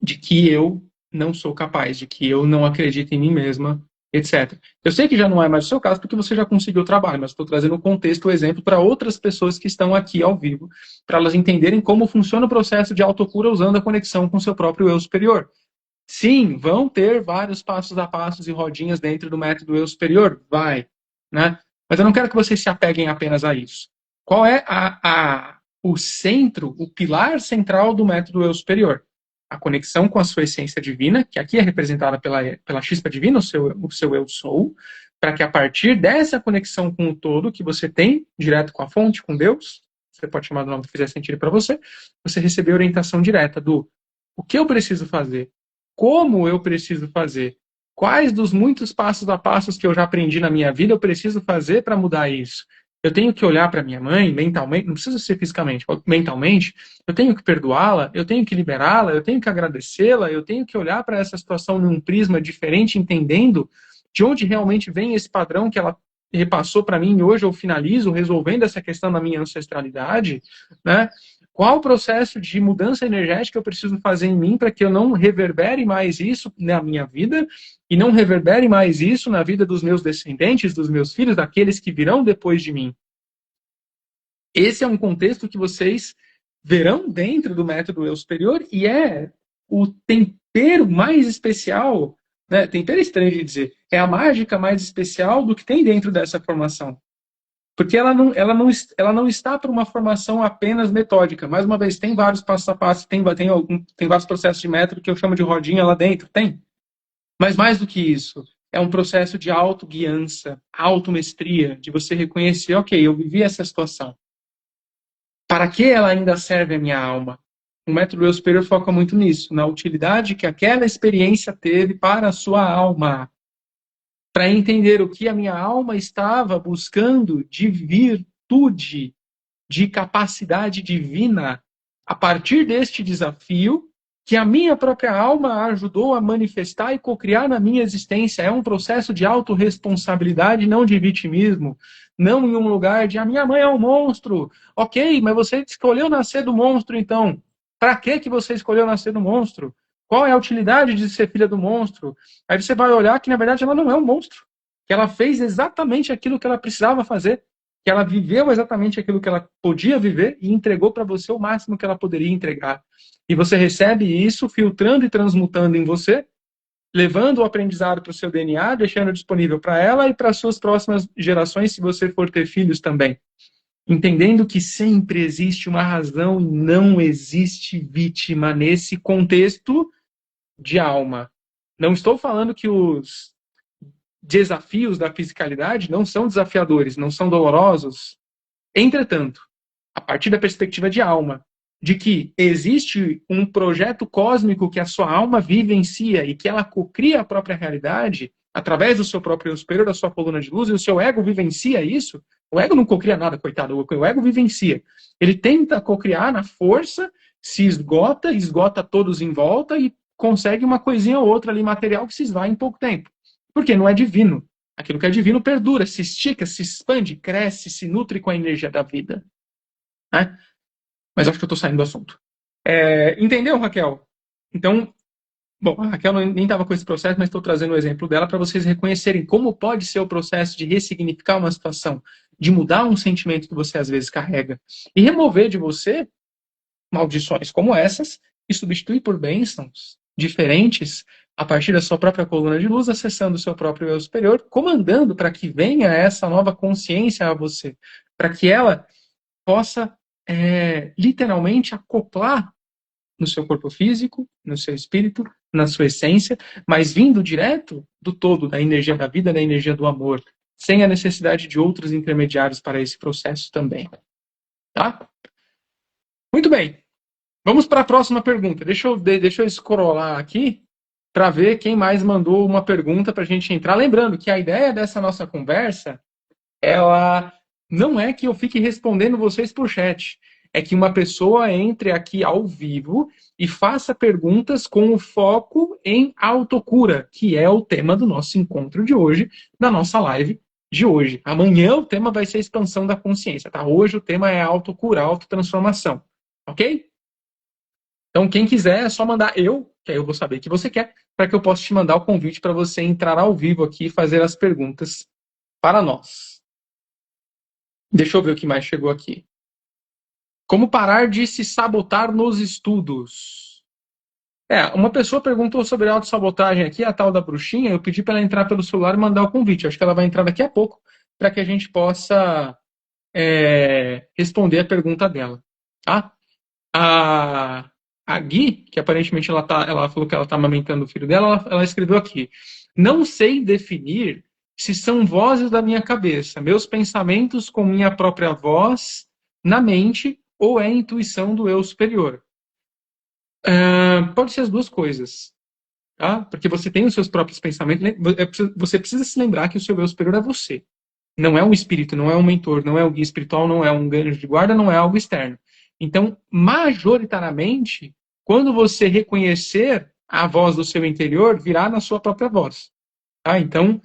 de que eu não sou capaz, de que eu não acredito em mim mesma, etc. Eu sei que já não é mais o seu caso, porque você já conseguiu o trabalho, mas estou trazendo o contexto, o exemplo para outras pessoas que estão aqui ao vivo, para elas entenderem como funciona o processo de autocura usando a conexão com o seu próprio eu superior. Sim, vão ter vários passos a passos e rodinhas dentro do método Eu Superior? Vai, né? Mas eu não quero que vocês se apeguem apenas a isso. Qual é o centro, o pilar central do método Eu Superior? A conexão com a sua essência divina, que aqui é representada pela chispa divina, o seu Eu Sou, para que a partir dessa conexão com o todo que você tem, direto com a fonte, com Deus, você pode chamar do nome que fizer sentido para você, você receber orientação direta do o que eu preciso fazer, como eu preciso fazer, quais dos muitos passos a passos que eu já aprendi na minha vida eu preciso fazer para mudar isso. Eu tenho que olhar para minha mãe mentalmente, não precisa ser fisicamente, mentalmente, eu tenho que perdoá-la, eu tenho que liberá-la, eu tenho que agradecê-la, eu tenho que olhar para essa situação num prisma diferente, entendendo de onde realmente vem esse padrão que ela repassou para mim e hoje eu finalizo resolvendo essa questão da minha ancestralidade, né? Qual o processo de mudança energética eu preciso fazer em mim para que eu não reverbere mais isso na minha vida e não reverbere mais isso na vida dos meus descendentes, dos meus filhos, daqueles que virão depois de mim? Esse é um contexto que vocês verão dentro do método Eu Superior e é o tempero mais especial, né? Tempero é estranho de dizer, é a mágica mais especial do que tem dentro dessa formação. Porque ela não está para uma formação apenas metódica. Mais uma vez, tem vários passos a passo, tem vários processos de método que eu chamo de rodinha lá dentro, tem. Mas mais do que isso, é um processo de autoguiança, automestria, de você reconhecer, ok, eu vivi essa situação. Para que ela ainda serve a minha alma? O método Eu Superior foca muito nisso, na utilidade que aquela experiência teve para a sua alma. Para entender o que a minha alma estava buscando de virtude, de capacidade divina, a partir deste desafio que a minha própria alma ajudou a manifestar e cocriar na minha existência. É um processo de autorresponsabilidade, não de vitimismo, não em um lugar de a minha mãe é um monstro. Ok, mas você escolheu nascer do monstro, então. Para que você escolheu nascer do monstro? Qual é a utilidade de ser filha do monstro? Aí você vai olhar que, na verdade, ela não é um monstro. Que ela fez exatamente aquilo que ela precisava fazer, que ela viveu exatamente aquilo que ela podia viver e entregou para você o máximo que ela poderia entregar. E você recebe isso filtrando e transmutando em você, levando o aprendizado para o seu DNA, deixando disponível para ela e para as suas próximas gerações, se você for ter filhos também. Entendendo que sempre existe uma razão e não existe vítima nesse contexto de alma. Não estou falando que os desafios da fisicalidade não são desafiadores, não são dolorosos. Entretanto, a partir da perspectiva de alma, de que existe um projeto cósmico que a sua alma vivencia e que ela cocria a própria realidade através do seu próprio eu superior, da sua coluna de luz, e o seu ego vivencia isso. O ego não cocria nada, coitado, o ego vivencia. Ele tenta cocriar na força, se esgota, esgota todos em volta e consegue uma coisinha ou outra ali material que se esvai em pouco tempo. Porque não é divino. Aquilo que é divino perdura, se estica, se expande, cresce, se nutre com a energia da vida. Né? Mas acho que eu estou saindo do assunto. Entendeu, Raquel? Então, bom, a Raquel nem estava com esse processo, mas estou trazendo o exemplo dela para vocês reconhecerem como pode ser o processo de ressignificar uma situação, de mudar um sentimento que você às vezes carrega e remover de você maldições como essas e substituir por bênçãos diferentes a partir da sua própria coluna de luz, acessando o seu próprio eu superior, comandando para que venha essa nova consciência a você, para que ela possa literalmente acoplar no seu corpo físico, no seu espírito, na sua essência, mas vindo direto do todo, da energia da vida, da energia do amor, sem a necessidade de outros intermediários para esse processo também. Tá? Muito bem. Vamos para a próxima pergunta. Deixa eu scrollar aqui para ver quem mais mandou uma pergunta para a gente entrar. Lembrando que a ideia dessa nossa conversa, ela não é que eu fique respondendo vocês por chat. É que uma pessoa entre aqui ao vivo e faça perguntas com o foco em autocura, que é o tema do nosso encontro de hoje, da nossa live de hoje. Amanhã o tema vai ser expansão da consciência, tá? Hoje o tema é autocura, autotransformação. Ok? Então, quem quiser, é só mandar que aí eu vou saber que você quer, para que eu possa te mandar o convite para você entrar ao vivo aqui e fazer as perguntas para nós. Deixa eu ver o que mais chegou aqui. Como parar de se sabotar nos estudos? Uma pessoa perguntou sobre autossabotagem aqui, a tal da bruxinha. Eu pedi para ela entrar pelo celular e mandar o convite. Acho que ela vai entrar daqui a pouco para que a gente possa responder a pergunta dela. Tá? A, a Gui, que aparentemente ela falou que ela está amamentando o filho dela, ela escreveu aqui: não sei definir se são vozes da minha cabeça, meus pensamentos com minha própria voz na mente, ou é intuição do eu superior. Pode ser as duas coisas, tá? Porque você tem os seus próprios pensamentos. Você precisa se lembrar que o seu eu superior é você. Não é um espírito, não é um mentor, não é um guia espiritual, não é um anjo de guarda, não é algo externo. Então, majoritariamente, quando você reconhecer a voz do seu interior, virá na sua própria voz. Tá? Então,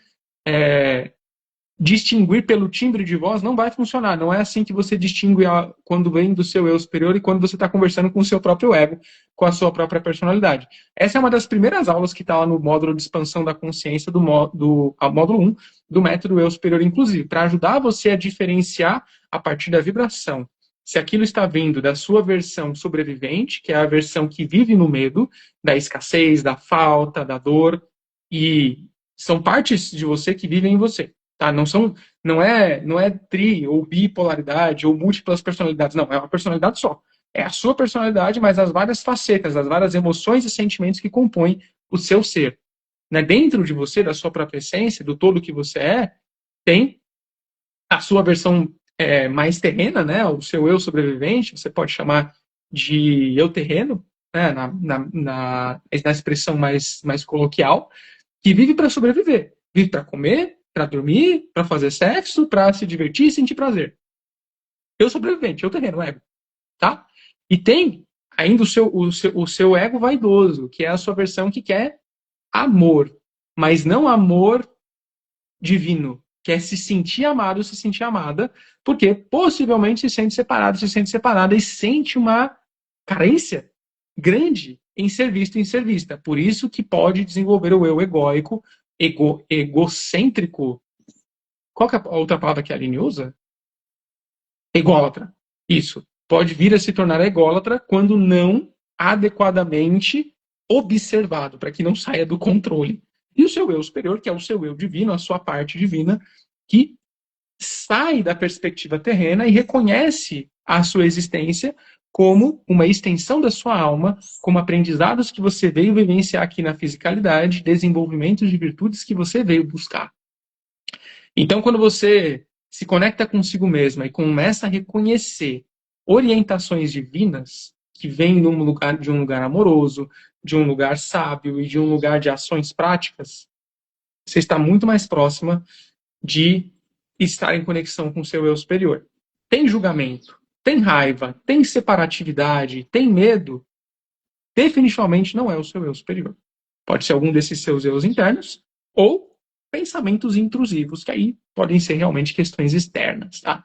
distinguir pelo timbre de voz não vai funcionar. Não é assim que você distingue quando vem do seu eu superior e quando você está conversando com o seu próprio ego, com a sua própria personalidade. Essa é uma das primeiras aulas que está lá no módulo de expansão da consciência do módulo 1 do método Eu Superior Inclusive, para ajudar você a diferenciar a partir da vibração. Se aquilo está vindo da sua versão sobrevivente, que é a versão que vive no medo, da escassez, da falta, da dor, e são partes de você que vivem em você. Tá? Não é tri ou bipolaridade ou múltiplas personalidades, não, é uma personalidade só. É a sua personalidade, mas as várias facetas, as várias emoções e sentimentos que compõem o seu ser. Né? Dentro de você, da sua própria essência, do todo que você tem a sua versão mais terrena, né? O seu eu sobrevivente, você pode chamar de eu terreno, né? Na expressão mais coloquial, que vive para sobreviver, vive para comer, para dormir, para fazer sexo, para se divertir e sentir prazer. Eu sobrevivente, eu terreno, ego, tá? E tem ainda o seu ego vaidoso, que é a sua versão que quer amor, mas não amor divino, quer se sentir amado, se sentir amada, porque possivelmente se sente separada e sente uma carência grande em ser visto e em ser vista. Por isso que pode desenvolver o eu egóico, egocêntrico. Qual que é a outra palavra que a Aline usa? Ególatra. Isso. Pode vir a se tornar ególatra quando não adequadamente observado, para que não saia do controle. E o seu eu superior, que é o seu eu divino, a sua parte divina, que sai da perspectiva terrena e reconhece a sua existência como uma extensão da sua alma, como aprendizados que você veio vivenciar aqui na fisicalidade, desenvolvimentos de virtudes que você veio buscar. Então, quando você se conecta consigo mesma e começa a reconhecer orientações divinas que vêm de um lugar amoroso, de um lugar sábio e de um lugar de ações práticas, você está muito mais próxima de estar em conexão com o seu eu superior. Tem julgamento, tem raiva, tem separatividade, tem medo, definitivamente não é o seu eu superior. Pode ser algum desses seus eus internos ou pensamentos intrusivos, que aí podem ser realmente questões externas, tá?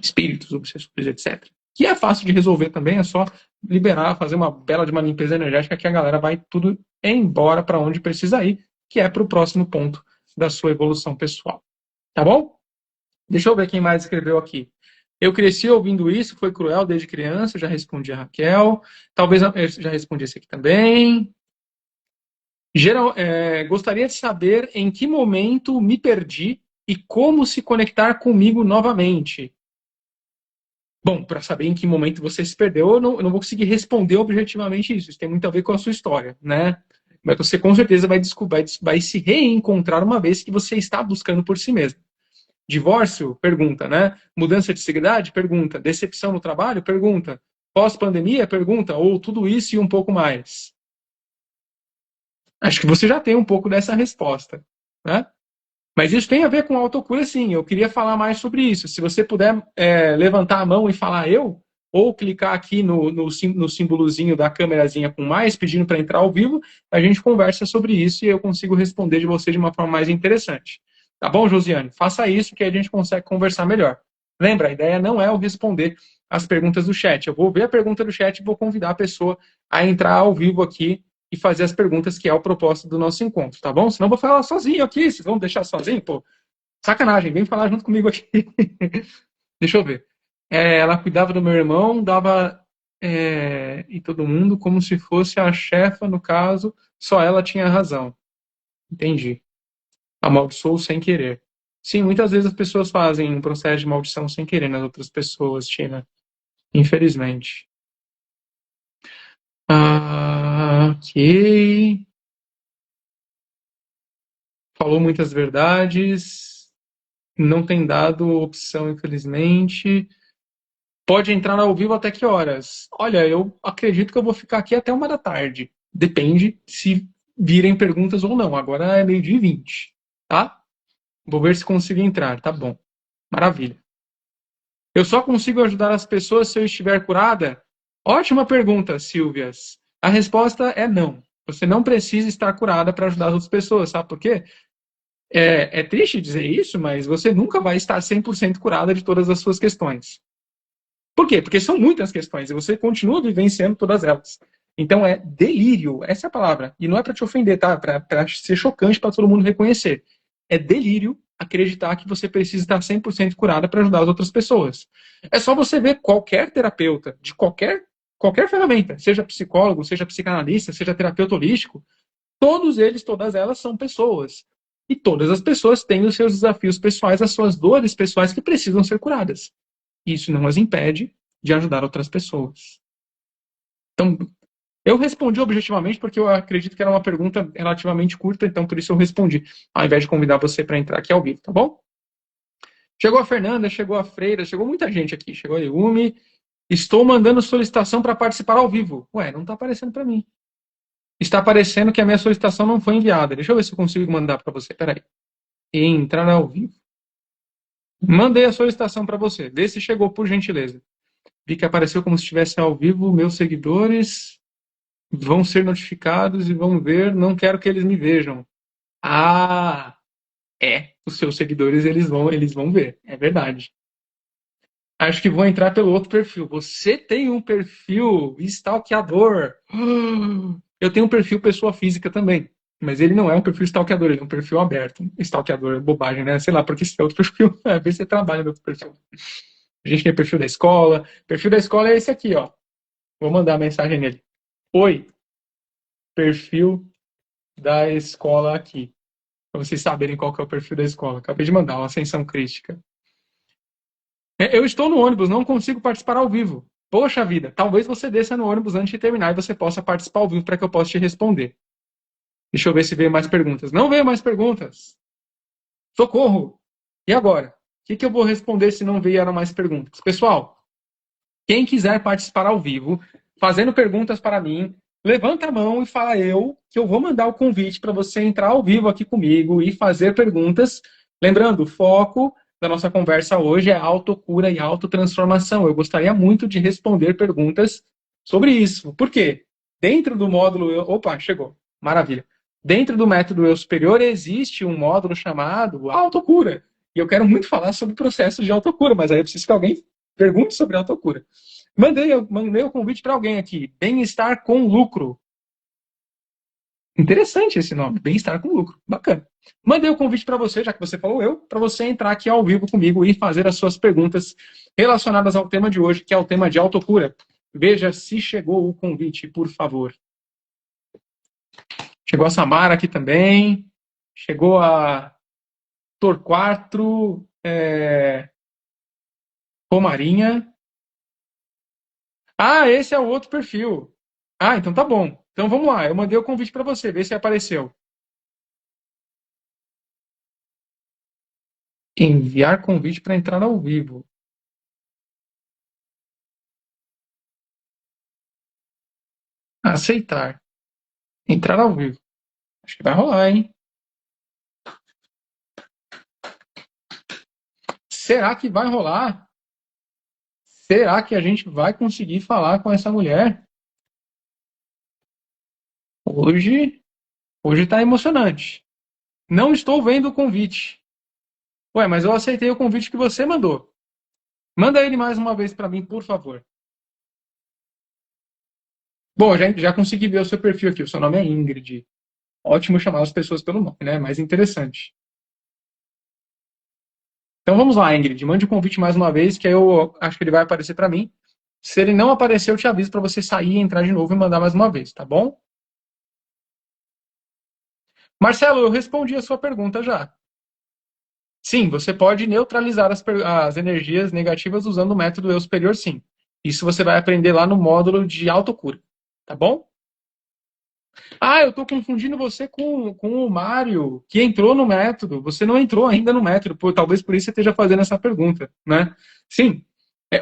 Espíritos, obsessores, etc. Que é fácil de resolver também, é só liberar, fazer uma bela de uma limpeza energética que a galera vai tudo embora para onde precisa ir, que é para o próximo ponto da sua evolução pessoal. Tá bom? Deixa eu ver quem mais escreveu aqui. Eu cresci ouvindo isso, foi cruel desde criança, já respondi a Raquel. Talvez eu já respondi esse aqui também. Gostaria de saber em que momento me perdi e como se conectar comigo novamente. Bom, para saber em que momento você se perdeu, eu não vou conseguir responder objetivamente isso. Isso tem muito a ver com a sua história, né? Mas você com certeza vai se reencontrar uma vez que você está buscando por si mesmo. Divórcio? Pergunta, né? Mudança de cidade? Pergunta. Decepção no trabalho? Pergunta. Pós-pandemia? Pergunta. Ou tudo isso e um pouco mais? Acho que você já tem um pouco dessa resposta, né? Mas isso tem a ver com autocura, sim. Eu queria falar mais sobre isso. Se você puder levantar a mão e falar eu, ou clicar aqui no símbolozinho da câmerazinha com mais, pedindo para entrar ao vivo, a gente conversa sobre isso e eu consigo responder de você de uma forma mais interessante. Tá bom, Josiane? Faça isso que a gente consegue conversar melhor. Lembra, a ideia não é eu responder as perguntas do chat. Eu vou ver a pergunta do chat e vou convidar a pessoa a entrar ao vivo aqui e fazer as perguntas, que é o propósito do nosso encontro, tá bom? Senão eu vou falar sozinho aqui, vocês vão deixar sozinho? Pô, sacanagem, vem falar junto comigo aqui. Deixa eu ver. Ela cuidava do meu irmão, dava e todo mundo como se fosse a chefa, no caso, só ela tinha razão. Entendi. Amaldiçoou sem querer. Sim, muitas vezes as pessoas fazem um processo de maldição sem querer nas outras pessoas, Tina. Infelizmente. Ok. Falou muitas verdades. Não tem dado opção, infelizmente. Pode entrar ao vivo até que horas? Olha, eu acredito que eu vou ficar aqui até 1 da tarde. Depende se virem perguntas ou não. Agora é 12h20, tá? Vou ver se consigo entrar, tá bom. Maravilha. Eu só consigo ajudar as pessoas se eu estiver curada? Ótima pergunta, Silvias. A resposta é não. Você não precisa estar curada para ajudar as outras pessoas, sabe por quê? É triste dizer isso, mas você nunca vai estar 100% curada de todas as suas questões. Por quê? Porque são muitas questões e você continua vivenciando todas elas. Então é delírio, essa é a palavra. E não é para te ofender, tá? Para ser chocante para todo mundo reconhecer. É delírio acreditar que você precisa estar 100% curada para ajudar as outras pessoas. É só você ver qualquer terapeuta, de qualquer ferramenta, seja psicólogo, seja psicanalista, seja terapeuta holístico, todos eles, todas elas são pessoas. E todas as pessoas têm os seus desafios pessoais, as suas dores pessoais que precisam ser curadas. Isso não as impede de ajudar outras pessoas. Então, eu respondi objetivamente porque eu acredito que era uma pergunta relativamente curta, então por isso eu respondi, ao invés de convidar você para entrar aqui ao vivo, tá bom? Chegou a Fernanda, chegou a Freira, chegou muita gente aqui, chegou a Yumi. Estou mandando solicitação para participar ao vivo. Ué, não está aparecendo para mim. Está aparecendo que a minha solicitação não foi enviada. Deixa eu ver se eu consigo mandar para você. Peraí. Entrar ao vivo. Mandei a solicitação para você. Vê se chegou, por gentileza. Vi que apareceu como se estivesse ao vivo. Meus seguidores vão ser notificados e vão ver. Não quero que eles me vejam. Ah, os seus seguidores eles vão ver. É verdade. Acho que vou entrar pelo outro perfil. Você tem um perfil stalkeador. Eu tenho um perfil pessoa física também. Mas ele não é um perfil stalkeador, ele é um perfil aberto. Stalkeador é bobagem, né? Sei lá, porque esse é outro perfil. Às vezes você trabalha no outro perfil. A gente tem perfil da escola. Perfil da escola é esse aqui, ó. Vou mandar a mensagem nele. Oi, perfil da escola aqui. Para vocês saberem qual que é o perfil da escola. Acabei de mandar uma ascensão crítica. Eu estou no ônibus, não consigo participar ao vivo. Poxa vida, talvez você desça no ônibus antes de terminar e você possa participar ao vivo para que eu possa te responder. Deixa eu ver se veio mais perguntas. Não veio mais perguntas. Socorro! E agora? O que eu vou responder se não vieram mais perguntas? Pessoal, quem quiser participar ao vivo, fazendo perguntas para mim, levanta a mão e fala eu, que eu vou mandar o convite para você entrar ao vivo aqui comigo e fazer perguntas. Lembrando, o foco da nossa conversa hoje é autocura e autotransformação. Eu gostaria muito de responder perguntas sobre isso. Por quê? Dentro do módulo... Opa, chegou. Maravilha. Dentro do método Eu Superior existe um módulo chamado autocura. E eu quero muito falar sobre processos de autocura, mas aí eu preciso que alguém pergunte sobre autocura. Mandei o convite para alguém aqui. Bem-estar com lucro. Interessante esse nome, bem-estar com lucro. Bacana. Mandei o convite para você, já que você falou eu, para você entrar aqui ao vivo comigo e fazer as suas perguntas relacionadas ao tema de hoje, que é o tema de autocura. Veja se chegou o convite, por favor. Chegou a Samara aqui também. Chegou a Torquato, Romarinha. Ah, esse é o outro perfil. Ah, então tá bom. Então vamos lá. Eu mandei o convite para você, ver se apareceu. Enviar convite para entrar ao vivo. Aceitar. Entrar ao vivo. Acho que vai rolar, hein? Será que vai rolar? Será que a gente vai conseguir falar com essa mulher? Hoje tá emocionante. Não estou vendo o convite. Ué, mas eu aceitei o convite que você mandou. Manda ele mais uma vez para mim, por favor. Bom, já consegui ver o seu perfil aqui. O seu nome é Ingrid. Ótimo chamar as pessoas pelo nome, né? Mais interessante. Então vamos lá, Ingrid. Mande o convite mais uma vez, que aí eu acho que ele vai aparecer para mim. Se ele não aparecer, eu te aviso para você sair, entrar de novo e mandar mais uma vez, tá bom? Marcelo, eu respondi a sua pergunta já. Sim, você pode neutralizar as energias negativas usando o método eu superior, sim. Isso você vai aprender lá no módulo de autocura, tá bom? Ah, eu estou confundindo você com o Mário, que entrou no método. Você não entrou ainda no método, talvez por isso você esteja fazendo essa pergunta, né? Sim.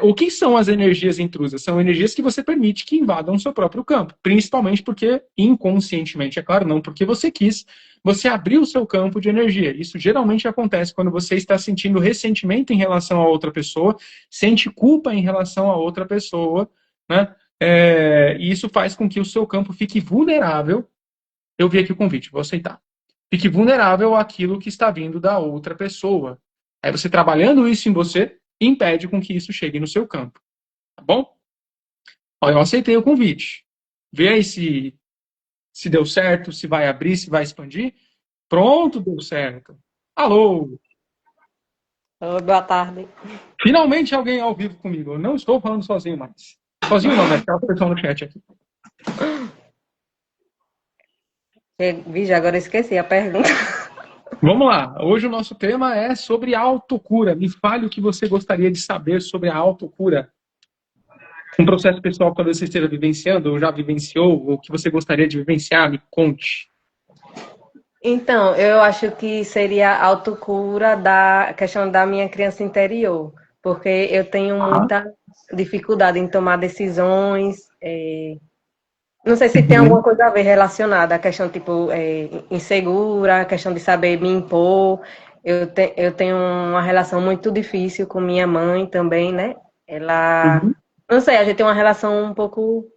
O que são as energias intrusas? São energias que você permite que invadam o seu próprio campo, principalmente porque inconscientemente, é claro, não porque você quis, você abriu o seu campo de energia. Isso geralmente acontece quando você está sentindo ressentimento em relação a outra pessoa, sente culpa em relação a outra pessoa, né? E isso faz com que o seu campo fique vulnerável. Eu vi aqui o convite, vou aceitar. Fique vulnerável àquilo que está vindo da outra pessoa. Aí você trabalhando isso em você, impede com que isso chegue no seu campo. Tá bom? Ó, eu aceitei o convite. Vê aí se deu certo, se vai abrir, se vai expandir. Pronto, deu certo. Alô! Oi, boa tarde. Finalmente alguém ao vivo comigo. Eu não estou falando sozinho mais. Sozinho não, né? Tem uma pessoa no chat aqui. Vixe, agora eu esqueci a pergunta. Vamos lá. Hoje o nosso tema é sobre autocura. Me fale o que você gostaria de saber sobre a autocura. Um processo pessoal que você esteja vivenciando, ou já vivenciou, ou que você gostaria de vivenciar, me conte. Então, eu acho que seria a autocura da questão da minha criança interior, porque eu tenho muita dificuldade em tomar decisões. Não sei se tem Uhum. alguma coisa a ver relacionada à questão, tipo, insegura, a questão de saber me impor. Eu tenho uma relação muito difícil com minha mãe também, né? Ela. Uhum. Não sei, a gente tem uma relação um pouco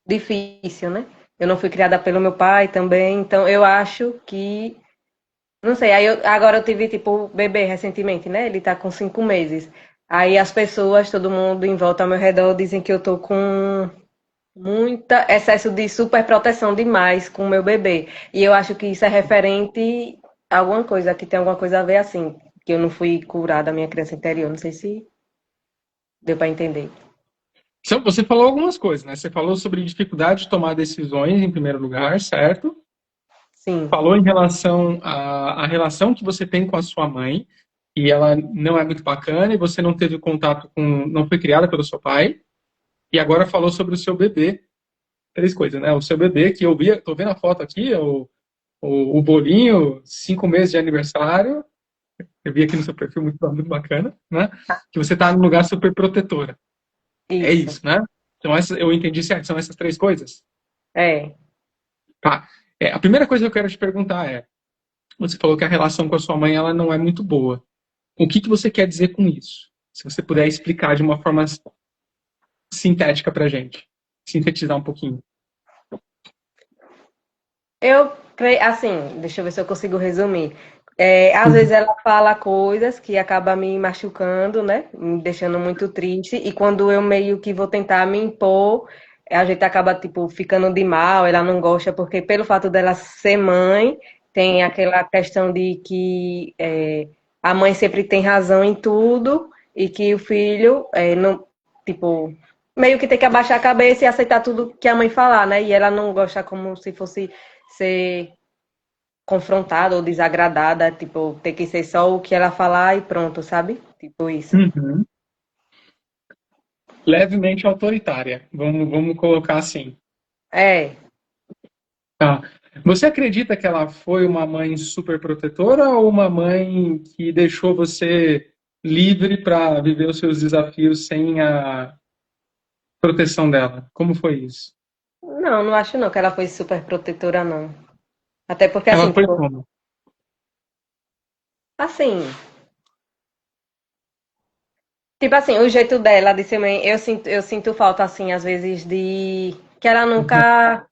difícil, né? Eu não fui criada pelo meu pai também, então eu acho que. Não sei, agora eu tive, tipo, bebê recentemente, né? Ele tá com 5 meses. Aí as pessoas, todo mundo em volta ao meu redor, dizem que eu tô com muita excesso de superproteção demais com o meu bebê. E eu acho que isso é referente a alguma coisa, que tem alguma coisa a ver assim, que eu não fui curada da minha criança interior. Não sei se deu para entender. Então, você falou algumas coisas, né? Você falou sobre dificuldade de tomar decisões, em primeiro lugar, certo? Sim. Falou em relação à relação que você tem com a sua mãe, e ela não é muito bacana, e você não teve contato com, não foi criada pelo seu pai, e agora falou sobre o seu bebê. Três coisas, né? O seu bebê, que eu vi, tô vendo a foto aqui, o bolinho, 5 meses de aniversário, eu vi aqui no seu perfil, muito bacana, né? Que você tá num lugar super protetora. É Isso. isso, né? Então, eu entendi certo, são essas três coisas? É. Tá. A primeira coisa que eu quero te perguntar é, você falou que a relação com a sua mãe ela não é muito boa. O que você quer dizer com isso? Se você puder explicar de uma forma sintética pra gente. Sintetizar um pouquinho. Eu creio, assim, deixa eu ver se eu consigo resumir. Às vezes Uhum. ela fala coisas que acaba me machucando, né? Me deixando muito triste. E quando eu meio que vou tentar me impor, a gente acaba, tipo, ficando de mal, ela não gosta, porque pelo fato dela ser mãe, tem aquela questão de que a mãe sempre tem razão em tudo e que o filho não, tipo, meio que tem que abaixar a cabeça e aceitar tudo que a mãe falar, né? E ela não gosta como se fosse ser confrontada ou desagradada, tipo, ter que ser só o que ela falar e pronto, sabe? Tipo isso. Uhum. Levemente autoritária. Vamos colocar assim. É. Tá. Você acredita que ela foi uma mãe super protetora ou uma mãe que deixou você livre para viver os seus desafios sem a proteção dela? Como foi isso? Não, não acho não que ela foi super protetora, não. Até porque Ela assim, foi tipo, como? assim, tipo assim, o jeito dela de ser mãe, eu sinto falta, assim, às vezes, de que ela nunca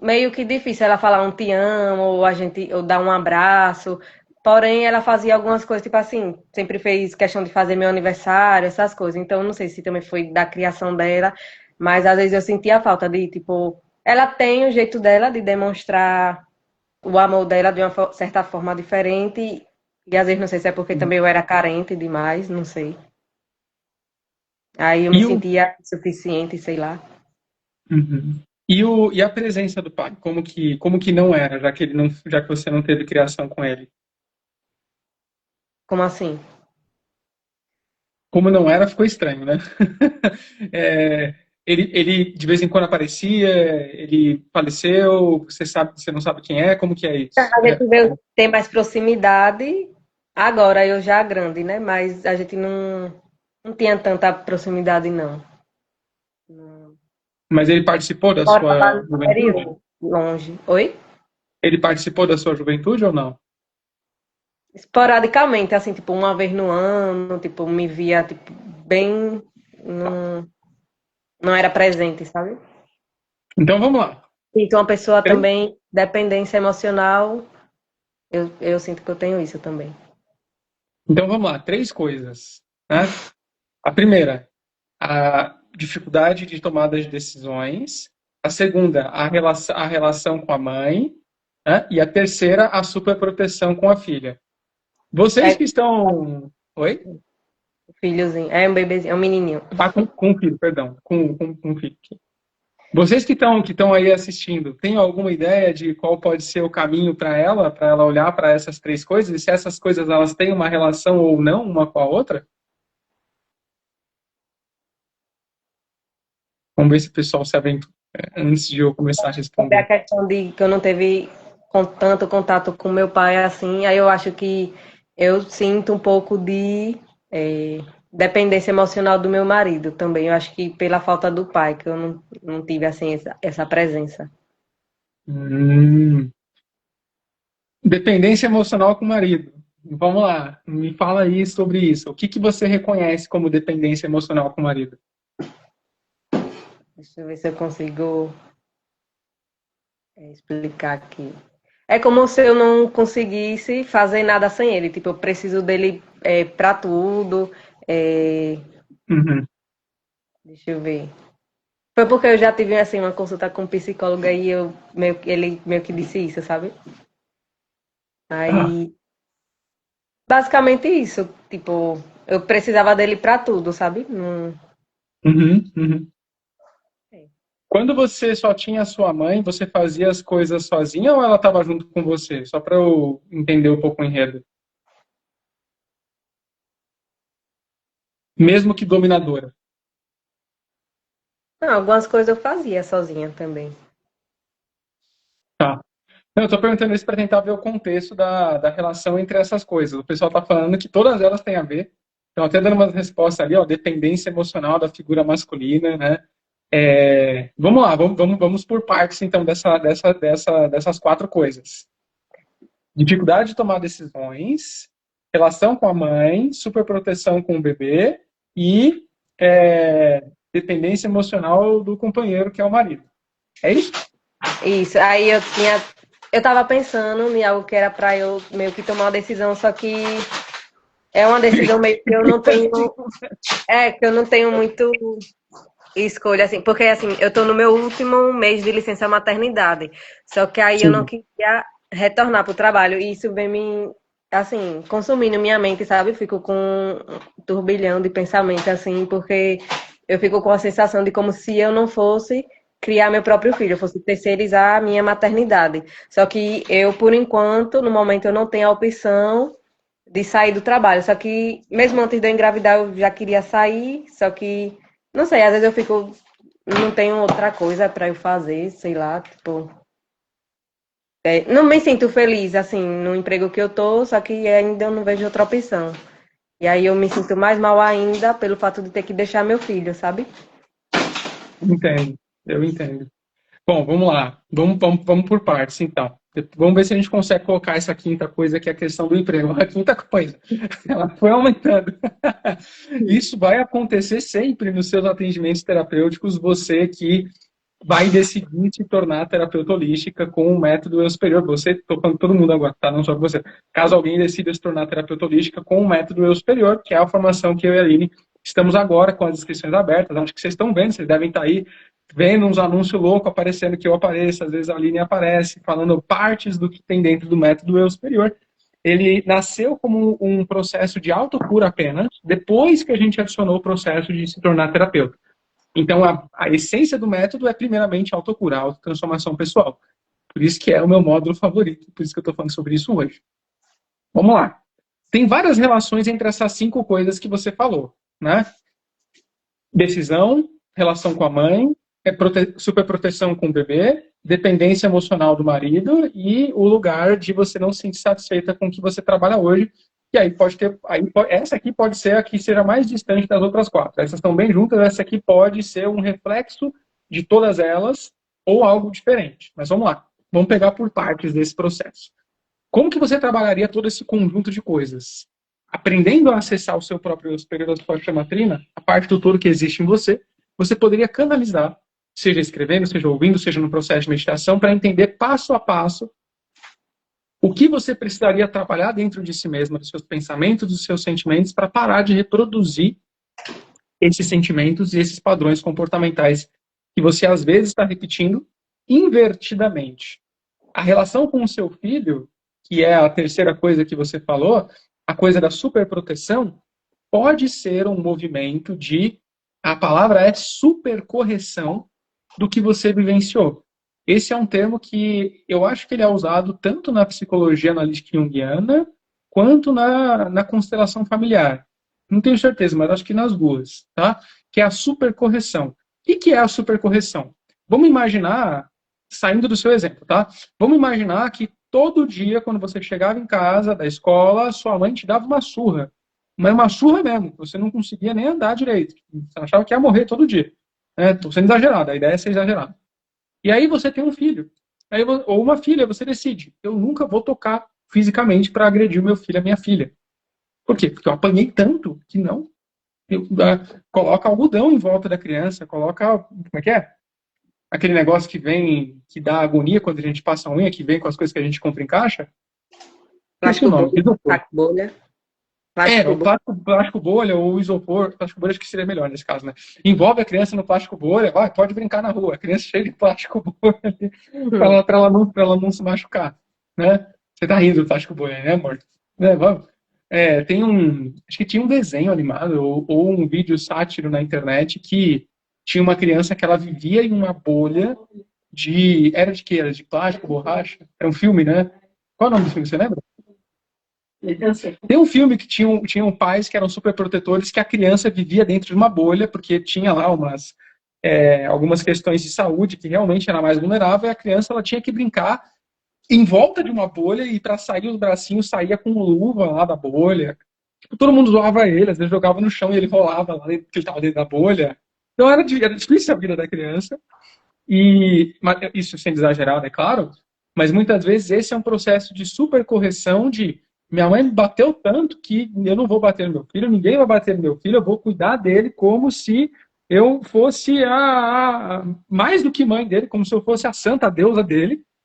meio que difícil ela falar um te amo, ou a gente, ou dar um abraço. Porém, ela fazia algumas coisas, tipo assim, sempre fez questão de fazer meu aniversário, essas coisas. Então, não sei se também foi da criação dela, mas às vezes eu sentia falta de, tipo, ela tem o jeito dela de demonstrar o amor dela de uma certa forma diferente. E às vezes não sei se é porque também eu era carente demais, não sei. Aí eu me E o, sentia insuficiente, sei lá. uhum. E a presença do pai? Como que não era, já que ele não, já que você não teve criação com ele? Como assim? Como não era, ficou estranho, né? É, ele de vez em quando aparecia, ele faleceu, você sabe, você não sabe quem é, como que é isso? A gente veio ter mais proximidade agora, eu já grande, né? Mas a gente não tinha tanta proximidade, não. Mas ele participou da Mora lá sua no juventude? interior, longe. Oi? Ele participou da sua juventude ou não? Esporadicamente, assim, tipo, uma vez no ano, tipo, me via, tipo, bem. Não, não era presente, sabe? Então vamos lá. Então, uma pessoa Três- também, dependência emocional, eu sinto que eu tenho isso também. Então vamos lá, três coisas, né? A primeira, a dificuldade de tomada de decisões. A segunda, a relação com a mãe, né? E a terceira, a superproteção com a filha. Vocês É que estão. Oi? um filhozinho, é um bebezinho, é um menininho. Ah, com o filho, perdão. Com o filho. Vocês que estão aí assistindo, têm alguma ideia de qual pode ser o caminho para ela olhar para essas três coisas? E se essas coisas elas têm uma relação ou não uma com a outra? Vamos ver se o pessoal se aventura antes de eu começar a Sobre a responder. questão de que eu não teve tanto contato com meu pai assim, aí eu acho que eu sinto um pouco de é, dependência emocional do meu marido também. Eu acho que pela falta do pai, que eu não tive assim essa presença. Hum, dependência emocional com o marido. Vamos lá, me fala aí sobre isso. O que que você reconhece como dependência emocional com o marido? Deixa eu ver se eu consigo explicar aqui. É como se eu não conseguisse fazer nada sem ele. Tipo, eu preciso dele para tudo. É, Uhum. deixa eu ver. Foi porque eu já tive assim uma consulta com um psicólogo e ele meio que disse isso, sabe? Ah, Aí, basicamente isso, tipo, eu precisava dele pra tudo, sabe? uhum. Quando você só tinha a sua mãe, você fazia as coisas sozinha ou ela estava junto com você? Só para eu entender um pouco o enredo. Mesmo que dominadora. Não, algumas coisas eu fazia sozinha também. Tá. Não, eu estou perguntando isso para tentar ver o contexto da relação entre essas coisas. O pessoal está falando que todas elas têm a ver. Então, até dando uma resposta ali, ó, dependência emocional da figura masculina, né? Vamos lá, vamos por partes, então, dessas quatro coisas. Dificuldade de tomar decisões, relação com a mãe, superproteção com o bebê e dependência emocional do companheiro, que é o marido. É isso? Isso, aí eu tava pensando em algo que era pra eu meio que tomar uma decisão, só que é uma decisão meio que eu não tenho, que eu não tenho muito escolha, assim, porque assim, eu tô no meu último mês de licença maternidade, só que aí eu não Sim. queria retornar pro trabalho, e isso vem me, assim, consumindo minha mente, sabe? Eu fico com um turbilhão de pensamento, assim, porque eu fico com a sensação de como se eu não fosse criar meu próprio filho, eu fosse terceirizar a minha maternidade. Só que eu, por enquanto, no momento, eu não tenho a opção de sair do trabalho. Só que, mesmo antes de eu engravidar, eu já queria sair, só que não sei, às vezes eu fico, não tenho outra coisa pra eu fazer, sei lá, tipo, não me sinto feliz, assim, no emprego que eu tô, só que ainda eu não vejo outra opção. E aí eu me sinto mais mal ainda pelo fato de ter que deixar meu filho, sabe? Entendo, eu entendo. Bom, vamos lá. Vamos por partes, então. Vamos ver se a gente consegue colocar essa quinta coisa, que é a questão do emprego. A quinta coisa, ela foi aumentando. Isso vai acontecer sempre nos seus atendimentos terapêuticos, você que vai decidir se tornar terapeuta holística com um método eu superior. Você, estou falando todo mundo agora, tá? Não só você. Caso alguém decida se tornar terapeuta holística com um método eu superior, que é a formação que eu e a Aline estamos agora com as inscrições abertas. Acho que vocês estão vendo, vocês devem estar aí vendo uns anúncios loucos aparecendo que eu apareço, às vezes a Aline aparece, falando partes do que tem dentro do método eu superior. ele nasceu como um processo de autocura apenas, depois que a gente adicionou o processo de se tornar terapeuta. Então, a essência do método é, primeiramente, autocura, autotransformação pessoal. Por isso que é o meu módulo favorito, por isso que eu estou falando sobre isso hoje. Vamos lá. Tem várias relações entre essas 5 coisas que você falou, né? Decisão, relação com a mãe, superproteção com o bebê, dependência emocional do marido e o lugar de você não se sentir satisfeita com o que você trabalha hoje. E aí pode ter, essa aqui pode ser a que seja mais distante das outras 4. Essas estão bem juntas, essa aqui pode ser um reflexo de todas elas ou algo diferente. Mas vamos lá, vamos pegar por partes desse processo. Como que você trabalharia todo esse conjunto de coisas? Aprendendo a acessar o seu próprio superior da sua chamatrina, a parte do todo que existe em você, você poderia canalizar, seja escrevendo, seja ouvindo, seja no processo de meditação, para entender passo a passo o que você precisaria trabalhar dentro de si mesmo, dos seus pensamentos, dos seus sentimentos, para parar de reproduzir esses sentimentos e esses padrões comportamentais que você às vezes está repetindo invertidamente. A relação com o seu filho, que é a terceira coisa que você falou, a coisa da superproteção, pode ser um movimento de, a palavra é supercorreção do que você vivenciou. Esse é um termo que eu acho que ele é usado tanto na psicologia analítica junguiana quanto na constelação familiar. Não tenho certeza, mas acho que nas duas, tá? Que é a supercorreção. O que é a supercorreção? Vamos imaginar, saindo do seu exemplo, tá? Vamos imaginar que todo dia, quando você chegava em casa da escola, sua mãe te dava uma surra. Mas uma surra mesmo, você não conseguia nem andar direito. Você achava que ia morrer todo dia. Estou sendo exagerado, a ideia é ser exagerado. E aí você tem um filho, ou uma filha, você decide, eu nunca vou tocar fisicamente para agredir o meu filho, a minha filha. Por quê? Porque eu apanhei tanto que não. Coloca algodão em volta da criança, coloca, como é que é? Aquele negócio que vem, que dá agonia quando a gente passa a unha, que vem com as coisas que a gente compra em caixa. Plástico bolha. O plástico bolha ou o isopor. Plástico bolha acho que seria melhor nesse caso, né? Envolve a criança no plástico bolha, pode brincar na rua. A criança cheia de plástico bolha para ela não se machucar, né? Você tá rindo do plástico bolha, né, amor? Vamos. Acho que tinha um desenho animado ou um vídeo sátiro na internet que tinha uma criança que ela vivia em uma bolha era de quê? Era de plástico, borracha? Era um filme, né? Qual é o nome do filme, você lembra? Tem um filme que tinham pais que eram super protetores, que a criança vivia dentro de uma bolha, porque tinha lá algumas questões de saúde que realmente era mais vulnerável, e a criança ela tinha que brincar em volta de uma bolha, e para sair os bracinhos saía com luva lá da bolha. Tipo, todo mundo zoava ele, às vezes jogava no chão e ele rolava lá, porque ele estava dentro da bolha. Então era difícil a vida da criança, isso sendo exagerado, é claro, mas muitas vezes esse é um processo de supercorreção de minha mãe me bateu tanto que eu não vou bater no meu filho, ninguém vai bater no meu filho, eu vou cuidar dele como se eu fosse mais do que mãe dele, como se eu fosse a santa deusa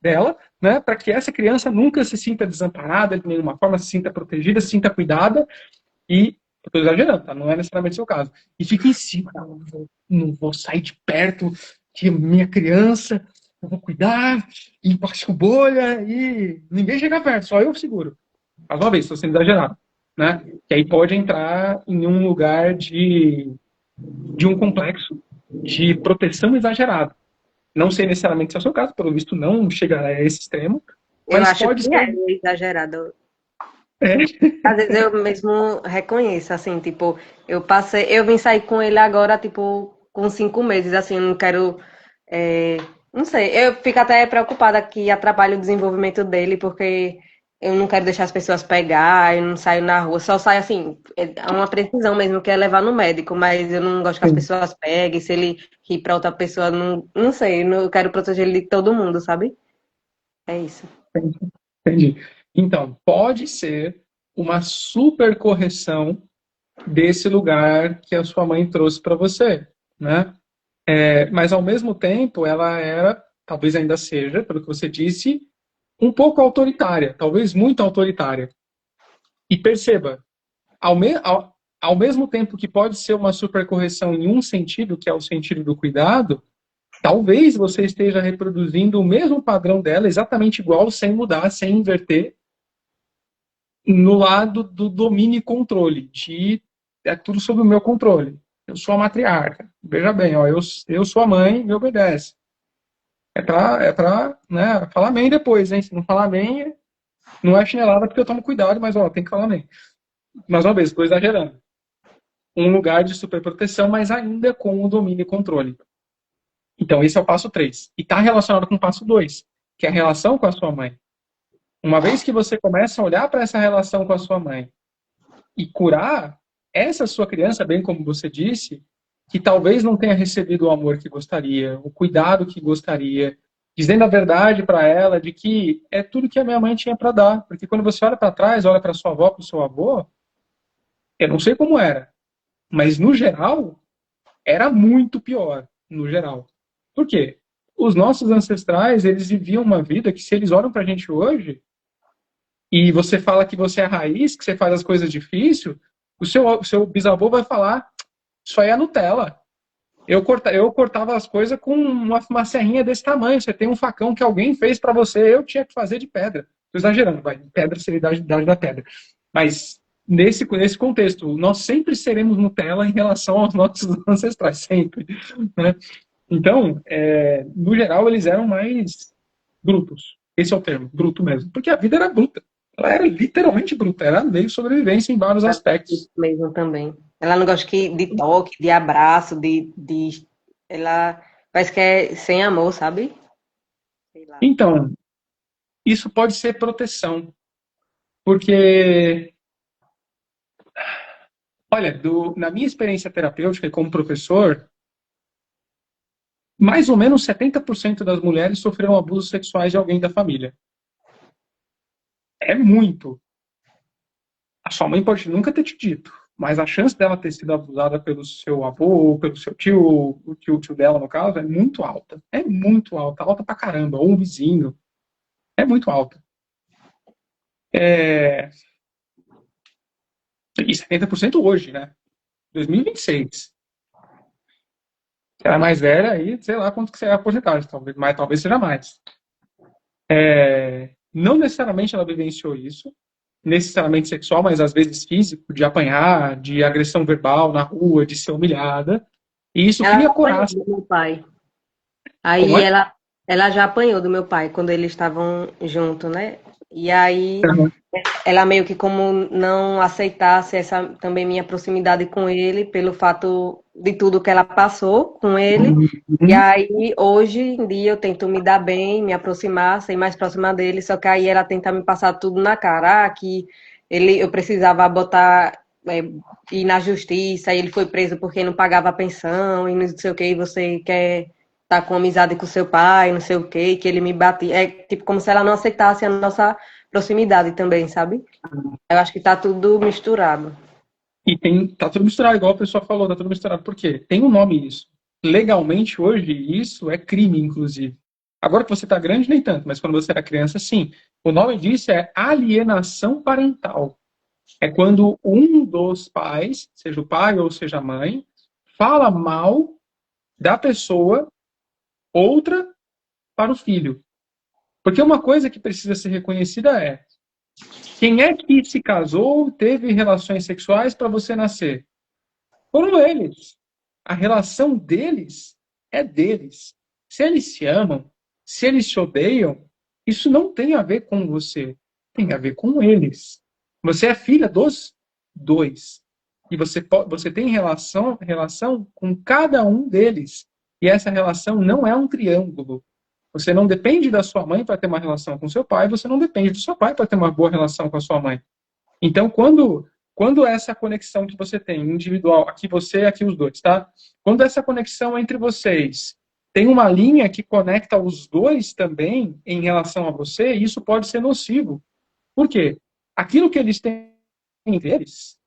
dela, né, para que essa criança nunca se sinta desamparada de nenhuma forma, se sinta protegida, se sinta cuidada. E estou exagerando, tá? Não é necessariamente o seu caso. E fica em cima, não vou sair de perto de minha criança, eu vou cuidar, e plástico bolha, e ninguém chega perto, só eu seguro. Mais uma vez, estou sendo exagerado, né? Que aí pode entrar em um lugar de um complexo de proteção exagerada. Não sei necessariamente se é o seu caso, pelo visto não chega a esse extremo, mas Eu acho pode que ser. é exagerado. É. Às vezes eu mesmo reconheço, assim, tipo, eu vim sair com ele agora, tipo, com 5 meses, assim, não quero, não sei, eu fico até preocupada que atrapalhe o desenvolvimento dele, porque eu não quero deixar as pessoas pegar, eu não saio na rua, só saio assim, é uma precisão mesmo, que é levar no médico, mas eu não gosto que as pessoas peguem, se ele rir pra outra pessoa, não sei, eu quero proteger ele de todo mundo, sabe? É isso. Entendi. Então, pode ser uma super correção desse lugar que a sua mãe trouxe para você, né? Mas, ao mesmo tempo, ela era, talvez ainda seja, pelo que você disse, um pouco autoritária, talvez muito autoritária. E perceba, ao mesmo tempo que pode ser uma supercorreção em um sentido, que é o sentido do cuidado, talvez você esteja reproduzindo o mesmo padrão dela, exatamente igual, sem mudar, sem inverter, no lado do domínio e controle, é tudo sob o meu controle. Eu sou a matriarca. Veja bem, ó, eu sou a mãe, me obedece. Né, falar amém depois, hein? Se não falar amém, não é chinelada porque eu tomo cuidado, mas ó, tem que falar amém. Mais uma vez, estou exagerando. Um lugar de superproteção, mas ainda com o domínio e controle. Então, esse é o passo 3. E está relacionado com o passo 2, que é a relação com a sua mãe. Uma vez que você começa a olhar para essa relação com a sua mãe e curar essa sua criança, bem como você disse, que talvez não tenha recebido o amor que gostaria, o cuidado que gostaria, dizendo a verdade para ela de que é tudo que a minha mãe tinha para dar. Porque quando você olha para trás, olha para sua avó, para o seu avô, eu não sei como era, mas no geral, era muito pior, no geral. Por quê? Os nossos ancestrais, eles viviam uma vida que, se eles olham pra gente hoje, e você fala que você é a raiz, que você faz as coisas difíceis, o seu bisavô vai falar, isso aí é Nutella. Eu cortava as coisas com uma serrinha desse tamanho, você tem um facão que alguém fez pra você, eu tinha que fazer de pedra. Tô exagerando, vai, pedra seria a idade da pedra. Mas, nesse contexto, nós sempre seremos Nutella em relação aos nossos ancestrais, sempre. Né? Então, no geral, eles eram mais brutos. Esse é o termo, bruto mesmo. Porque a vida era bruta. Ela era literalmente bruta. Era meio sobrevivência em vários aspectos. Mesmo também. Ela não gosta de toque, de abraço, ela parece que é sem amor, sabe? Sei lá. Então, isso pode ser proteção. Porque, olha, na minha experiência terapêutica como professor, mais ou menos 70% das mulheres sofreram abusos sexuais de alguém da família. É muito. A sua mãe pode nunca ter te dito, mas a chance dela ter sido abusada pelo seu avô ou pelo seu tio, o tio dela, no caso, é muito alta. É muito alta. Alta pra caramba. Ou um vizinho. É muito alta. E 70% hoje, né? 2026. Se ela é mais velha, aí sei lá quanto que será a porcentagem, talvez seja mais. Não necessariamente ela vivenciou isso, necessariamente sexual, mas às vezes físico, de apanhar, de agressão verbal na rua, de ser humilhada. E isso Ela cria já apanhou coragem. do meu pai. Como Aí é? ela já apanhou do meu pai quando eles estavam juntos, né? E aí Uhum. ela meio que como não aceitasse essa também minha proximidade com ele, pelo fato de tudo que ela passou com ele. E Uhum. aí, hoje em dia, eu tento me dar bem, me aproximar, ser mais próxima dele, só que aí ela tenta me passar tudo na cara, que eu precisava botar, ir na justiça, aí ele foi preso porque não pagava a pensão, e não sei o que, e você quer estar com amizade com seu pai, não sei o que ele me batia. É tipo como se ela não aceitasse a nossa proximidade também, sabe? Eu acho que tá tudo misturado. E tá tudo misturado, igual a pessoa falou, tá tudo misturado. Por quê? Tem um nome isso. Legalmente, hoje, isso é crime, inclusive. Agora que você tá grande, nem tanto, mas quando você era criança, sim. O nome disso é alienação parental. É quando um dos pais, seja o pai ou seja a mãe, fala mal da pessoa outra para o filho. Porque uma coisa que precisa ser reconhecida é: quem é que se casou, teve relações sexuais para você nascer? Foram eles. A relação deles é deles. Se eles se amam, se eles se odeiam, isso não tem a ver com você. Tem a ver com eles. Você é filha dos dois. E você tem relação com cada um deles. E essa relação não é um triângulo. Você não depende da sua mãe para ter uma relação com seu pai, você não depende do seu pai para ter uma boa relação com a sua mãe. Então, quando essa conexão que você tem, individual, aqui você, aqui os dois, tá? Quando essa conexão entre vocês tem uma linha que conecta os dois também em relação a você, isso pode ser nocivo. Por quê? Aquilo que eles têm entre eles,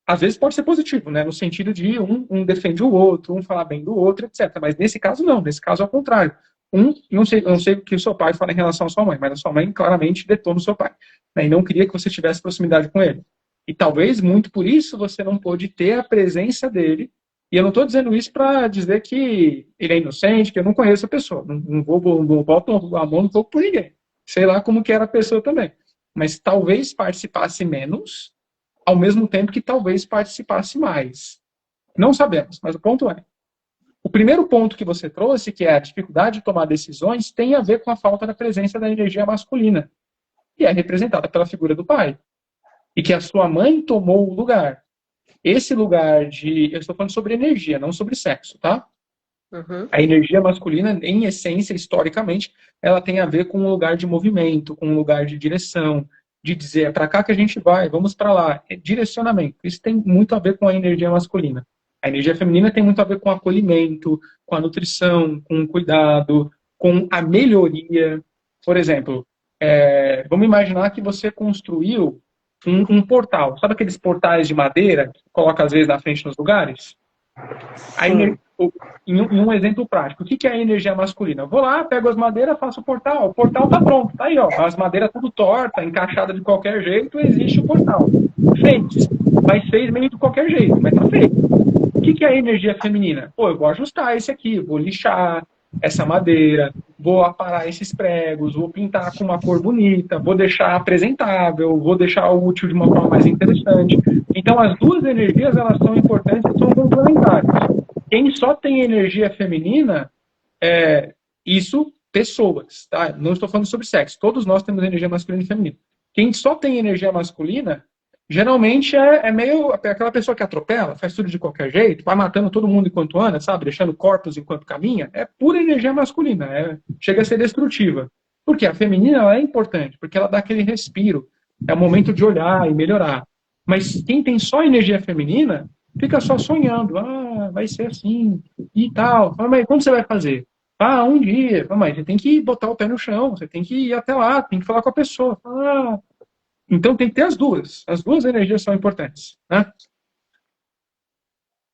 às vezes pode ser positivo, né? No sentido de um defende o outro, um fala bem do outro, etc. Mas nesse caso não, nesse caso é o contrário. Não sei o que o seu pai fala em relação à sua mãe, mas a sua mãe claramente detona o seu pai, né? E não queria que você tivesse proximidade com ele. E talvez muito por isso você não pôde ter a presença dele. E eu não estou dizendo isso para dizer que ele é inocente, que eu não conheço a pessoa. Não boto a mão no fogo por ninguém. Sei lá como que era a pessoa também. mas talvez participasse menos, ao mesmo tempo que talvez participasse mais. Não sabemos, mas o ponto é, o primeiro ponto que você trouxe, que é a dificuldade de tomar decisões, tem a ver com a falta da presença da energia masculina, que é representada pela figura do pai, e que a sua mãe tomou o lugar. Esse lugar de... Eu estou falando sobre energia, não sobre sexo, tá? Uhum. A energia masculina, em essência, historicamente, ela tem a ver com um lugar de movimento, com um lugar de direção, de dizer, é para cá que a gente vai, vamos para lá. É direcionamento. Isso tem muito a ver com a energia masculina. A energia feminina tem muito a ver com o acolhimento, com a nutrição, com o cuidado, com a melhoria. Por exemplo, vamos imaginar que você construiu um portal. Sabe aqueles portais de madeira que coloca às vezes na frente nos lugares? Sim. Em um exemplo prático, o que é a energia masculina? Eu vou lá, pego as madeiras, faço o portal tá pronto, tá aí, ó, as madeiras tudo torta, encaixada de qualquer jeito, existe o portal. Fez, mas fez meio de qualquer jeito, mas tá feito. O que é a energia feminina? Pô, eu vou ajustar esse aqui, vou lixar essa madeira, vou aparar esses pregos, vou pintar com uma cor bonita, vou deixar apresentável, vou deixar útil de uma forma mais interessante. Então, as duas energias, elas são importantes e são complementares. Quem só tem energia feminina, isso, pessoas, tá? Não estou falando sobre sexo. Todos nós temos energia masculina e feminina. Quem só tem energia masculina, geralmente é meio aquela pessoa que atropela, faz tudo de qualquer jeito, vai matando todo mundo enquanto anda, sabe? Deixando corpos enquanto caminha. É pura energia masculina. Chega a ser destrutiva. Porque a feminina ela é importante, porque ela dá aquele respiro. É o momento de olhar e melhorar. Mas quem tem só energia feminina, fica só sonhando. Ah, vai ser assim e tal. Mas quando você vai fazer? Ah, um dia. Mas você tem que botar o pé no chão, você tem que ir até lá, tem que falar com a pessoa. Ah, então tem que ter as duas. As duas energias são importantes, né?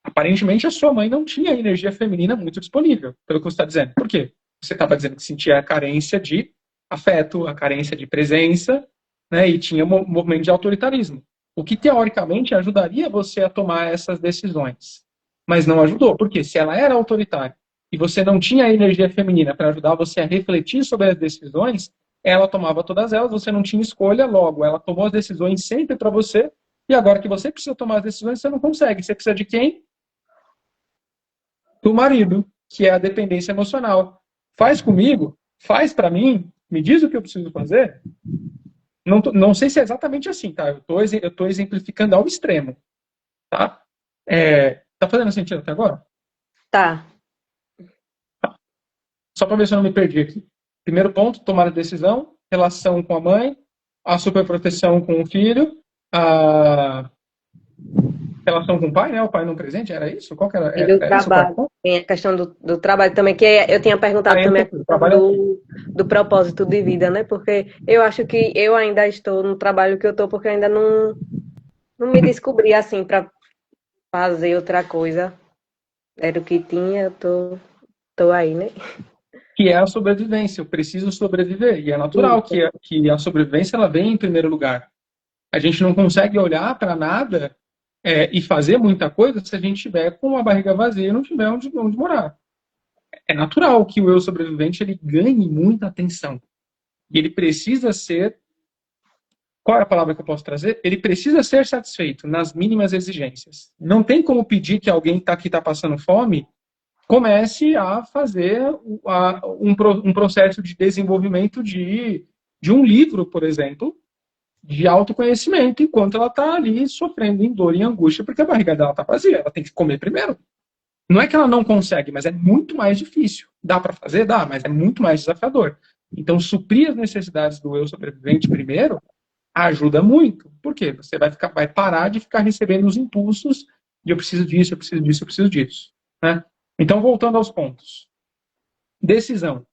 Aparentemente a sua mãe não tinha energia feminina muito disponível, pelo que você está dizendo. Por quê? Você estava dizendo que sentia a carência de afeto, a carência de presença, né? E tinha um movimento de autoritarismo. O que teoricamente ajudaria você a tomar essas decisões. Mas não ajudou. Por quê? Se ela era autoritária e você não tinha a energia feminina para ajudar você a refletir sobre as decisões, ela tomava todas elas, você não tinha escolha, logo, ela tomou as decisões sempre para você, e agora que você precisa tomar as decisões, você não consegue. Você precisa de quem? Do marido, que é a dependência emocional. Faz comigo, faz para mim, me diz o que eu preciso fazer. Não sei se é exatamente assim, tá? Eu tô exemplificando ao extremo, tá? Tá fazendo sentido até agora? Tá. Só para ver se eu não me perdi aqui. Primeiro ponto, tomar a decisão, relação com a mãe, a superproteção com o filho, a relação com o pai, né? O pai não presente, era isso? Qual que era? E do Era isso o quarto trabalho. ponto? Tem a questão do trabalho também, que eu tinha perguntado também a questão do propósito de vida, né? Porque eu acho que eu ainda estou no trabalho que eu estou, porque eu ainda não me descobri assim para fazer outra coisa. Era o que tinha, eu tô aí, né? Que é a sobrevivência. Eu preciso sobreviver. E é natural que a sobrevivência ela vem em primeiro lugar. A gente não consegue olhar para nada e fazer muita coisa se a gente estiver com a barriga vazia e não tiver onde morar. É natural que o eu sobrevivente ele ganhe muita atenção. E ele precisa ser... Qual é a palavra que eu posso trazer? Ele precisa ser satisfeito nas mínimas exigências. Não tem como pedir que alguém que está passando fome comece a fazer um processo de desenvolvimento de um livro, por exemplo, de autoconhecimento, enquanto ela está ali sofrendo em dor e angústia, porque a barriga dela está vazia. Ela tem que comer primeiro. Não é que ela não consegue, mas é muito mais difícil. Dá para fazer? Dá, mas é muito mais desafiador. Então, suprir as necessidades do eu sobrevivente primeiro ajuda muito. Por quê? Você vai parar de ficar recebendo os impulsos de eu preciso disso, eu preciso disso, eu preciso disso. Né? Então, voltando aos pontos. Decisão.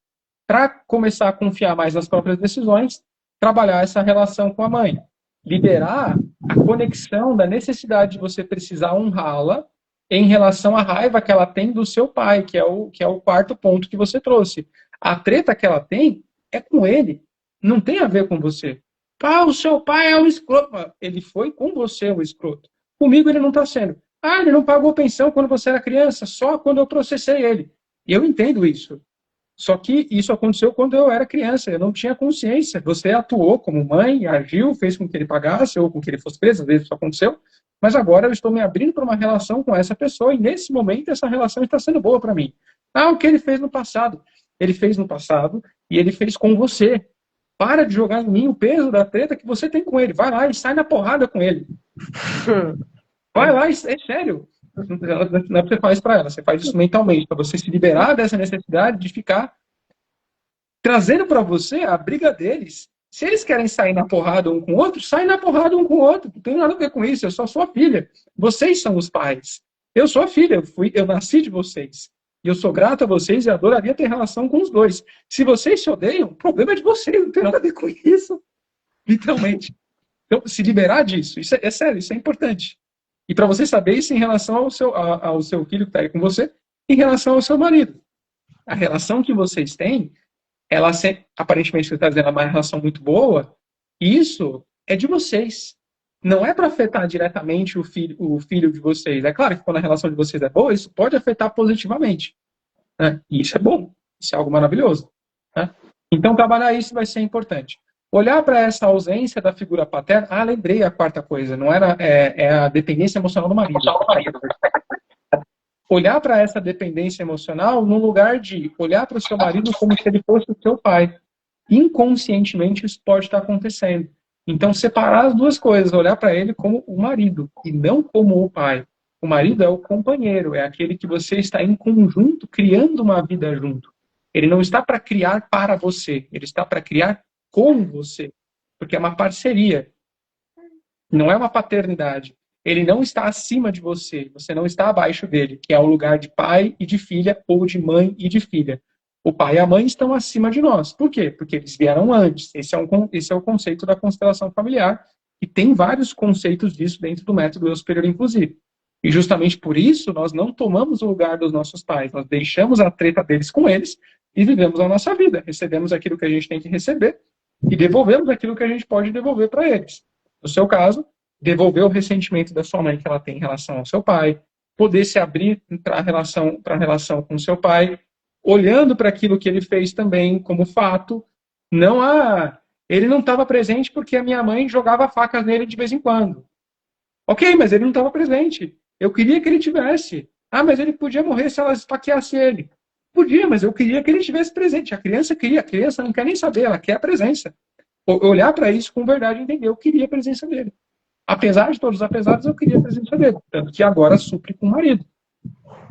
Para começar a confiar mais nas próprias decisões, trabalhar essa relação com a mãe. Liberar a conexão da necessidade de você precisar honrá-la em relação à raiva que ela tem do seu pai, que é o quarto ponto que você trouxe. A treta que ela tem é com ele, não tem a ver com você. Ah, o seu pai é um escroto. Ele foi com você o escroto. Comigo ele não está sendo. Ah, ele não pagou pensão quando você era criança, só quando eu processei ele. E eu entendo isso. Só que isso aconteceu quando eu era criança, eu não tinha consciência. Você atuou como mãe, agiu, fez com que ele pagasse ou com que ele fosse preso, às vezes isso aconteceu. Mas agora eu estou me abrindo para uma relação com essa pessoa e nesse momento essa relação está sendo boa para mim. Ah, o que ele fez no passado? Ele fez no passado e ele fez com você. Para de jogar em mim o peso da treta que você tem com ele. Vai lá e sai na porrada com ele. Vai lá, é sério. Não é pra você fazer isso pra ela, você faz isso mentalmente, para você se liberar dessa necessidade de ficar trazendo para você a briga deles. Se eles querem sair na porrada um com o outro, sai na porrada um com o outro. Não tem nada a ver com isso, eu sou sua filha. Vocês são os pais. Eu sou a filha, eu nasci de vocês. E eu sou grato a vocês e adoraria ter relação com os dois. Se vocês se odeiam, o problema é de vocês, não tem nada a ver com isso. Literalmente. Então, se liberar disso, isso é sério, isso é importante. E para você saber isso em relação ao seu filho que está aí com você, em relação ao seu marido. A relação que vocês têm, ela aparentemente você está dizendo é uma relação muito boa, isso é de vocês. Não é para afetar diretamente o filho de vocês. É claro que quando a relação de vocês é boa, isso pode afetar positivamente. Né? E isso é bom, isso é algo maravilhoso. Né? Então, trabalhar isso vai ser importante. Olhar para essa ausência da figura paterna. Ah, lembrei a quarta coisa. Não era, é a dependência emocional do marido. Olhar para essa dependência emocional no lugar de olhar para o seu marido como se ele fosse o seu pai. Inconscientemente isso pode estar acontecendo. Então, separar as duas coisas. Olhar para ele como o marido e não como o pai. O marido é o companheiro, é aquele que você está em conjunto, criando uma vida junto. Ele não está para criar para você, ele está para criar com você, porque é uma parceria, não é uma paternidade. Ele não está acima de você, você não está abaixo dele, que é o lugar de pai e de filha, ou de mãe e de filha. O pai e a mãe estão acima de nós. Por quê? Porque eles vieram antes. Esse é o conceito da constelação familiar, e tem vários conceitos disso dentro do método Eu Superior, inclusive. E justamente por isso, nós não tomamos o lugar dos nossos pais, nós deixamos a treta deles com eles e vivemos a nossa vida. Recebemos aquilo que a gente tem que receber, e devolvemos aquilo que a gente pode devolver para eles. No seu caso, devolver o ressentimento da sua mãe que ela tem em relação ao seu pai, poder se abrir para a relação com o seu pai, olhando para aquilo que ele fez também como fato, não ele não estava presente porque a minha mãe jogava facas nele de vez em quando. Ok, mas ele não estava presente. Eu queria que ele tivesse. Ah, mas ele podia morrer se ela esfaqueasse ele. Podia, mas eu queria que ele estivesse presente. A criança queria, a criança não quer nem saber, ela quer a presença. Olhar para isso com verdade e entender, eu queria a presença dele. Apesar de todos os apesares, eu queria a presença dele. Tanto que agora supre com o marido.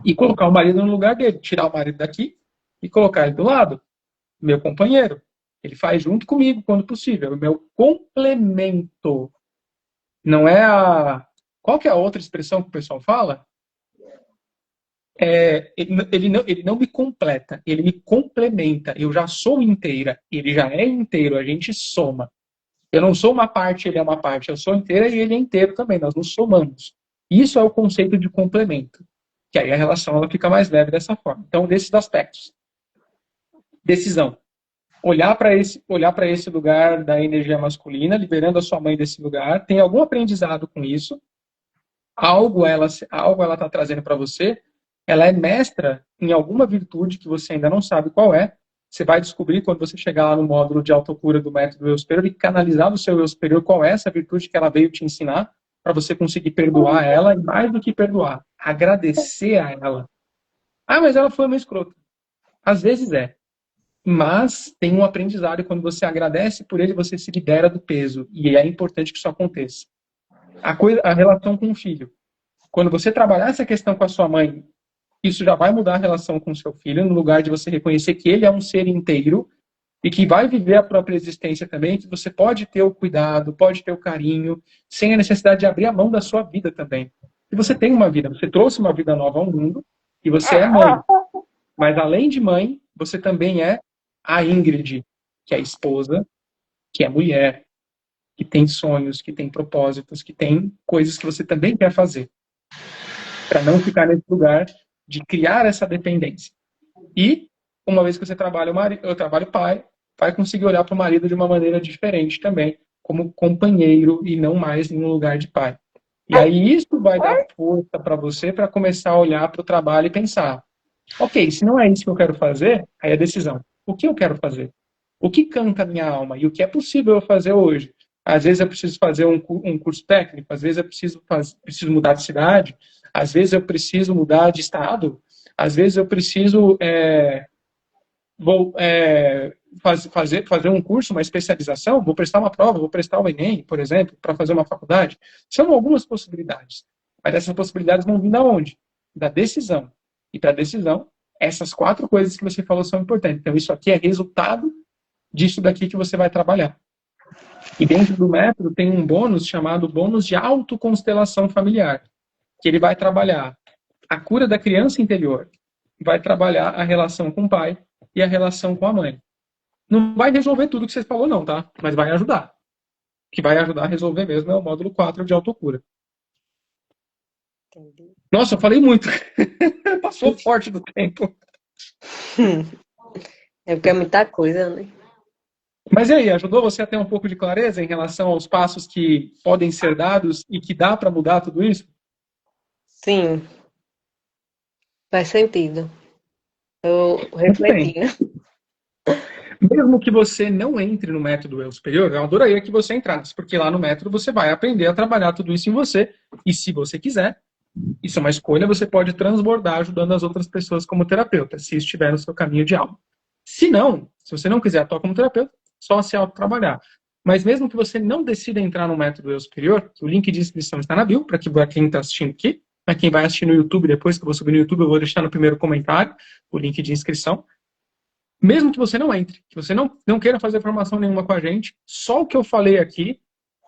E colocar o marido no lugar dele. Tirar o marido daqui e colocar ele do lado. Meu companheiro. Ele faz junto comigo quando possível. O meu complemento. Não é a... Qual que é a outra expressão que o pessoal fala? Ele não me completa, ele me complementa. Eu já sou inteira, ele já é inteiro, a gente soma. Eu não sou uma parte, ele é uma parte. Eu sou inteira e ele é inteiro também, nós nos somamos. Isso é o conceito de complemento. Que aí a relação ela fica mais leve dessa forma. Então, desses aspectos. Decisão. Olhar para esse lugar da energia masculina, liberando a sua mãe desse lugar. Tem algum aprendizado com isso? Algo ela está trazendo para você. Ela é mestra em alguma virtude que você ainda não sabe qual é. Você vai descobrir quando você chegar lá no módulo de autocura do método Eu Superior e canalizar no seu Eu Superior qual é essa virtude que ela veio te ensinar para você conseguir perdoar ela e mais do que perdoar, agradecer a ela. Ah, mas ela foi uma escrota. Às vezes é. Mas tem um aprendizado e quando você agradece por ele, você se libera do peso. E é importante que isso aconteça. A relação com o filho. Quando você trabalhar essa questão com a sua mãe, isso já vai mudar a relação com o seu filho, no lugar de você reconhecer que ele é um ser inteiro e que vai viver a própria existência também, que você pode ter o cuidado, pode ter o carinho, sem a necessidade de abrir a mão da sua vida também. E você tem uma vida, você trouxe uma vida nova ao mundo e você é mãe. Mas além de mãe, você também é a Ingrid, que é esposa, que é mulher, que tem sonhos, que tem propósitos, que tem coisas que você também quer fazer. Para não ficar nesse lugar de criar essa dependência. E, uma vez que você trabalha o pai, vai conseguir olhar para o marido de uma maneira diferente também, como companheiro e não mais em um lugar de pai. E aí isso vai dar força para você para começar a olhar para o trabalho e pensar, Ok, se não é isso que eu quero fazer, aí é decisão. O que eu quero fazer? O que canta a minha alma? E o que é possível eu fazer hoje? Às vezes eu preciso fazer um curso técnico, às vezes eu preciso mudar de cidade, às vezes eu preciso mudar de estado, às vezes eu preciso fazer um curso, uma especialização, vou prestar uma prova, vou prestar o Enem, por exemplo, para fazer uma faculdade. São algumas possibilidades. Mas essas possibilidades vão vir da onde? Da decisão. E para a decisão, essas 4 coisas que você falou são importantes. Então, isso aqui é resultado disso daqui que você vai trabalhar. E dentro do método tem um bônus chamado bônus de autoconstelação familiar, que ele vai trabalhar a cura da criança interior, vai trabalhar a relação com o pai e a relação com a mãe. Não vai resolver tudo que você falou não, tá? Mas vai ajudar. O que vai ajudar a resolver mesmo é o módulo 4 de autocura. Entendi. Nossa, eu falei muito. Passou forte do tempo. É porque é muita coisa, né? Mas e aí, ajudou você a ter um pouco de clareza em relação aos passos que podem ser dados e que dá para mudar tudo isso? Sim, faz sentido. Eu Muito bem. refleti, né? Mesmo que você não entre no método Eu Superior, eu adoraria que você entrasse, porque lá no método você vai aprender a trabalhar tudo isso em você. E se você quiser, isso é uma escolha, você pode transbordar ajudando as outras pessoas como terapeuta, se estiver no seu caminho de alma. Se não, se você não quiser atuar como terapeuta, só se autotrabalhar. Mas mesmo que você não decida entrar no método Eu Superior, o link de inscrição está na bio, para quem está assistindo aqui. Para quem vai assistir no YouTube, depois que eu vou subir no YouTube, eu vou deixar no primeiro comentário o link de inscrição. Mesmo que você não entre, que você não queira fazer formação nenhuma com a gente, só o que eu falei aqui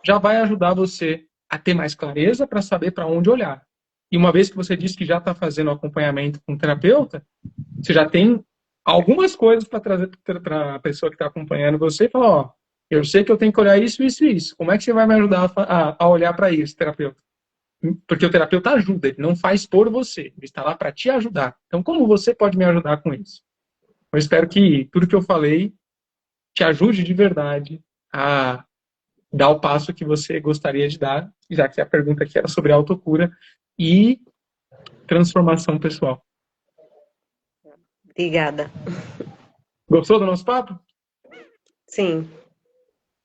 já vai ajudar você a ter mais clareza para saber para onde olhar. E uma vez que você disse que já está fazendo acompanhamento com o terapeuta, você já tem algumas coisas para trazer para a pessoa que está acompanhando você e falar, ó, eu sei que eu tenho que olhar isso, isso e isso. Como é que você vai me ajudar a olhar para isso, terapeuta? Porque o terapeuta ajuda, ele não faz por você, ele está lá para te ajudar. Então, como você pode me ajudar com isso? Eu espero que tudo que eu falei te ajude de verdade a dar o passo que você gostaria de dar, já que a pergunta aqui era sobre autocura e transformação pessoal. Obrigada. Gostou do nosso papo? Sim,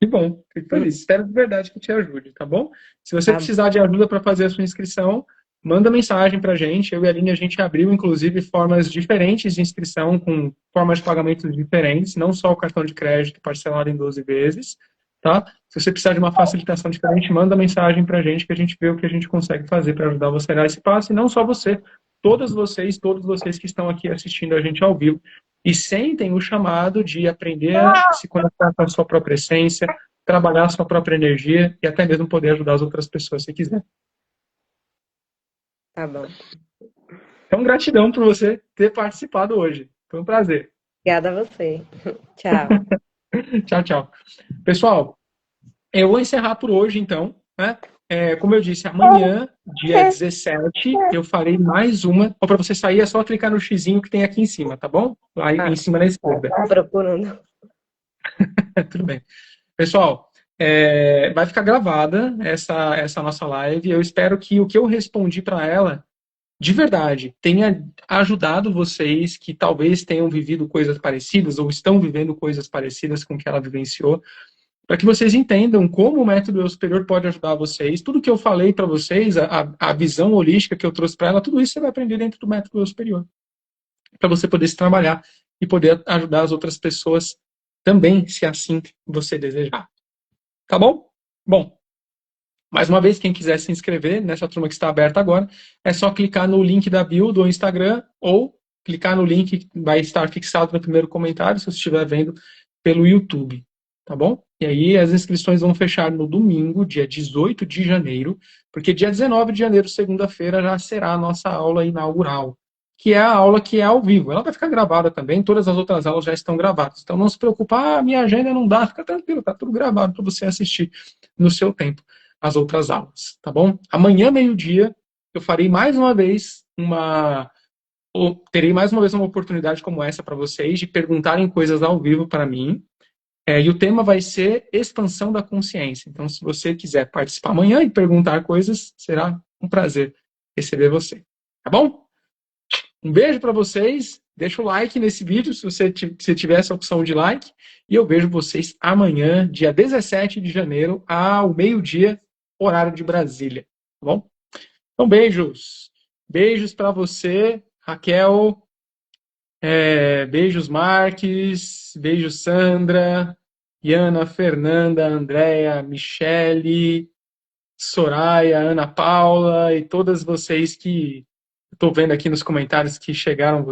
Que bom, fico feliz. Espero de verdade que te ajude, tá bom? Se você tá. precisar de ajuda para fazer a sua inscrição, manda mensagem para a gente. Eu e a Aline, a gente abriu, inclusive, formas diferentes de inscrição, com formas de pagamento diferentes, não só o cartão de crédito parcelado em 12 vezes, tá? Se você precisar de uma facilitação diferente, manda mensagem para a gente, que a gente vê o que a gente consegue fazer para ajudar você a dar esse passo. E não só você, todos vocês que estão aqui assistindo a gente ao vivo, e sentem o chamado de aprender a se conectar com a sua própria essência, trabalhar a sua própria energia e até mesmo poder ajudar as outras pessoas se quiser. Tá bom. Então, gratidão por você ter participado hoje. Foi um prazer. Obrigada a você. Tchau. Tchau, tchau. Pessoal, eu vou encerrar por hoje, então, né? Como eu disse, amanhã, dia 17, eu farei mais uma. Para você sair, é só clicar no xizinho que tem aqui em cima, tá bom? Aí em cima na esquerda. Tá procurando. Tudo bem. Pessoal, vai ficar gravada essa nossa live. Eu espero que o que eu respondi para ela, de verdade, tenha ajudado vocês que talvez tenham vivido coisas parecidas ou estão vivendo coisas parecidas com o que ela vivenciou, para que vocês entendam como o método Eu Superior pode ajudar vocês. Tudo que eu falei para vocês, a visão holística que eu trouxe para ela, tudo isso você vai aprender dentro do método Eu Superior. Para você poder se trabalhar e poder ajudar as outras pessoas também, se assim você desejar. Tá bom? Bom, mais uma vez, quem quiser se inscrever nessa turma que está aberta agora, é só clicar no link da bio do Instagram ou clicar no link que vai estar fixado no primeiro comentário, se você estiver vendo pelo YouTube. Tá bom? E aí as inscrições vão fechar no domingo, dia 18 de janeiro, porque dia 19 de janeiro, segunda-feira, já será a nossa aula inaugural, que é a aula que é ao vivo. Ela vai ficar gravada também, todas as outras aulas já estão gravadas. Então não se preocupa, minha agenda não dá, fica tranquilo, tá tudo gravado para você assistir no seu tempo as outras aulas, tá bom? Amanhã, meio-dia, eu farei mais uma vez terei mais uma vez uma oportunidade como essa para vocês de perguntarem coisas ao vivo para mim. E o tema vai ser expansão da consciência. Então, se você quiser participar amanhã e perguntar coisas, será um prazer receber você. Tá bom? Um beijo para vocês. Deixa o like nesse vídeo se você tiver essa opção de like. E eu vejo vocês amanhã, dia 17 de janeiro, ao meio-dia, horário de Brasília. Tá bom? Então, beijos. Beijos para você, Raquel. Beijos, Marques. Beijos, Sandra. Iana, Fernanda, Andréia, Michele, Soraya, Ana Paula e todas vocês que estou vendo aqui nos comentários que chegaram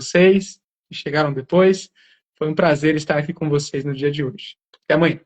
depois. Foi um prazer estar aqui com vocês no dia de hoje. Até amanhã.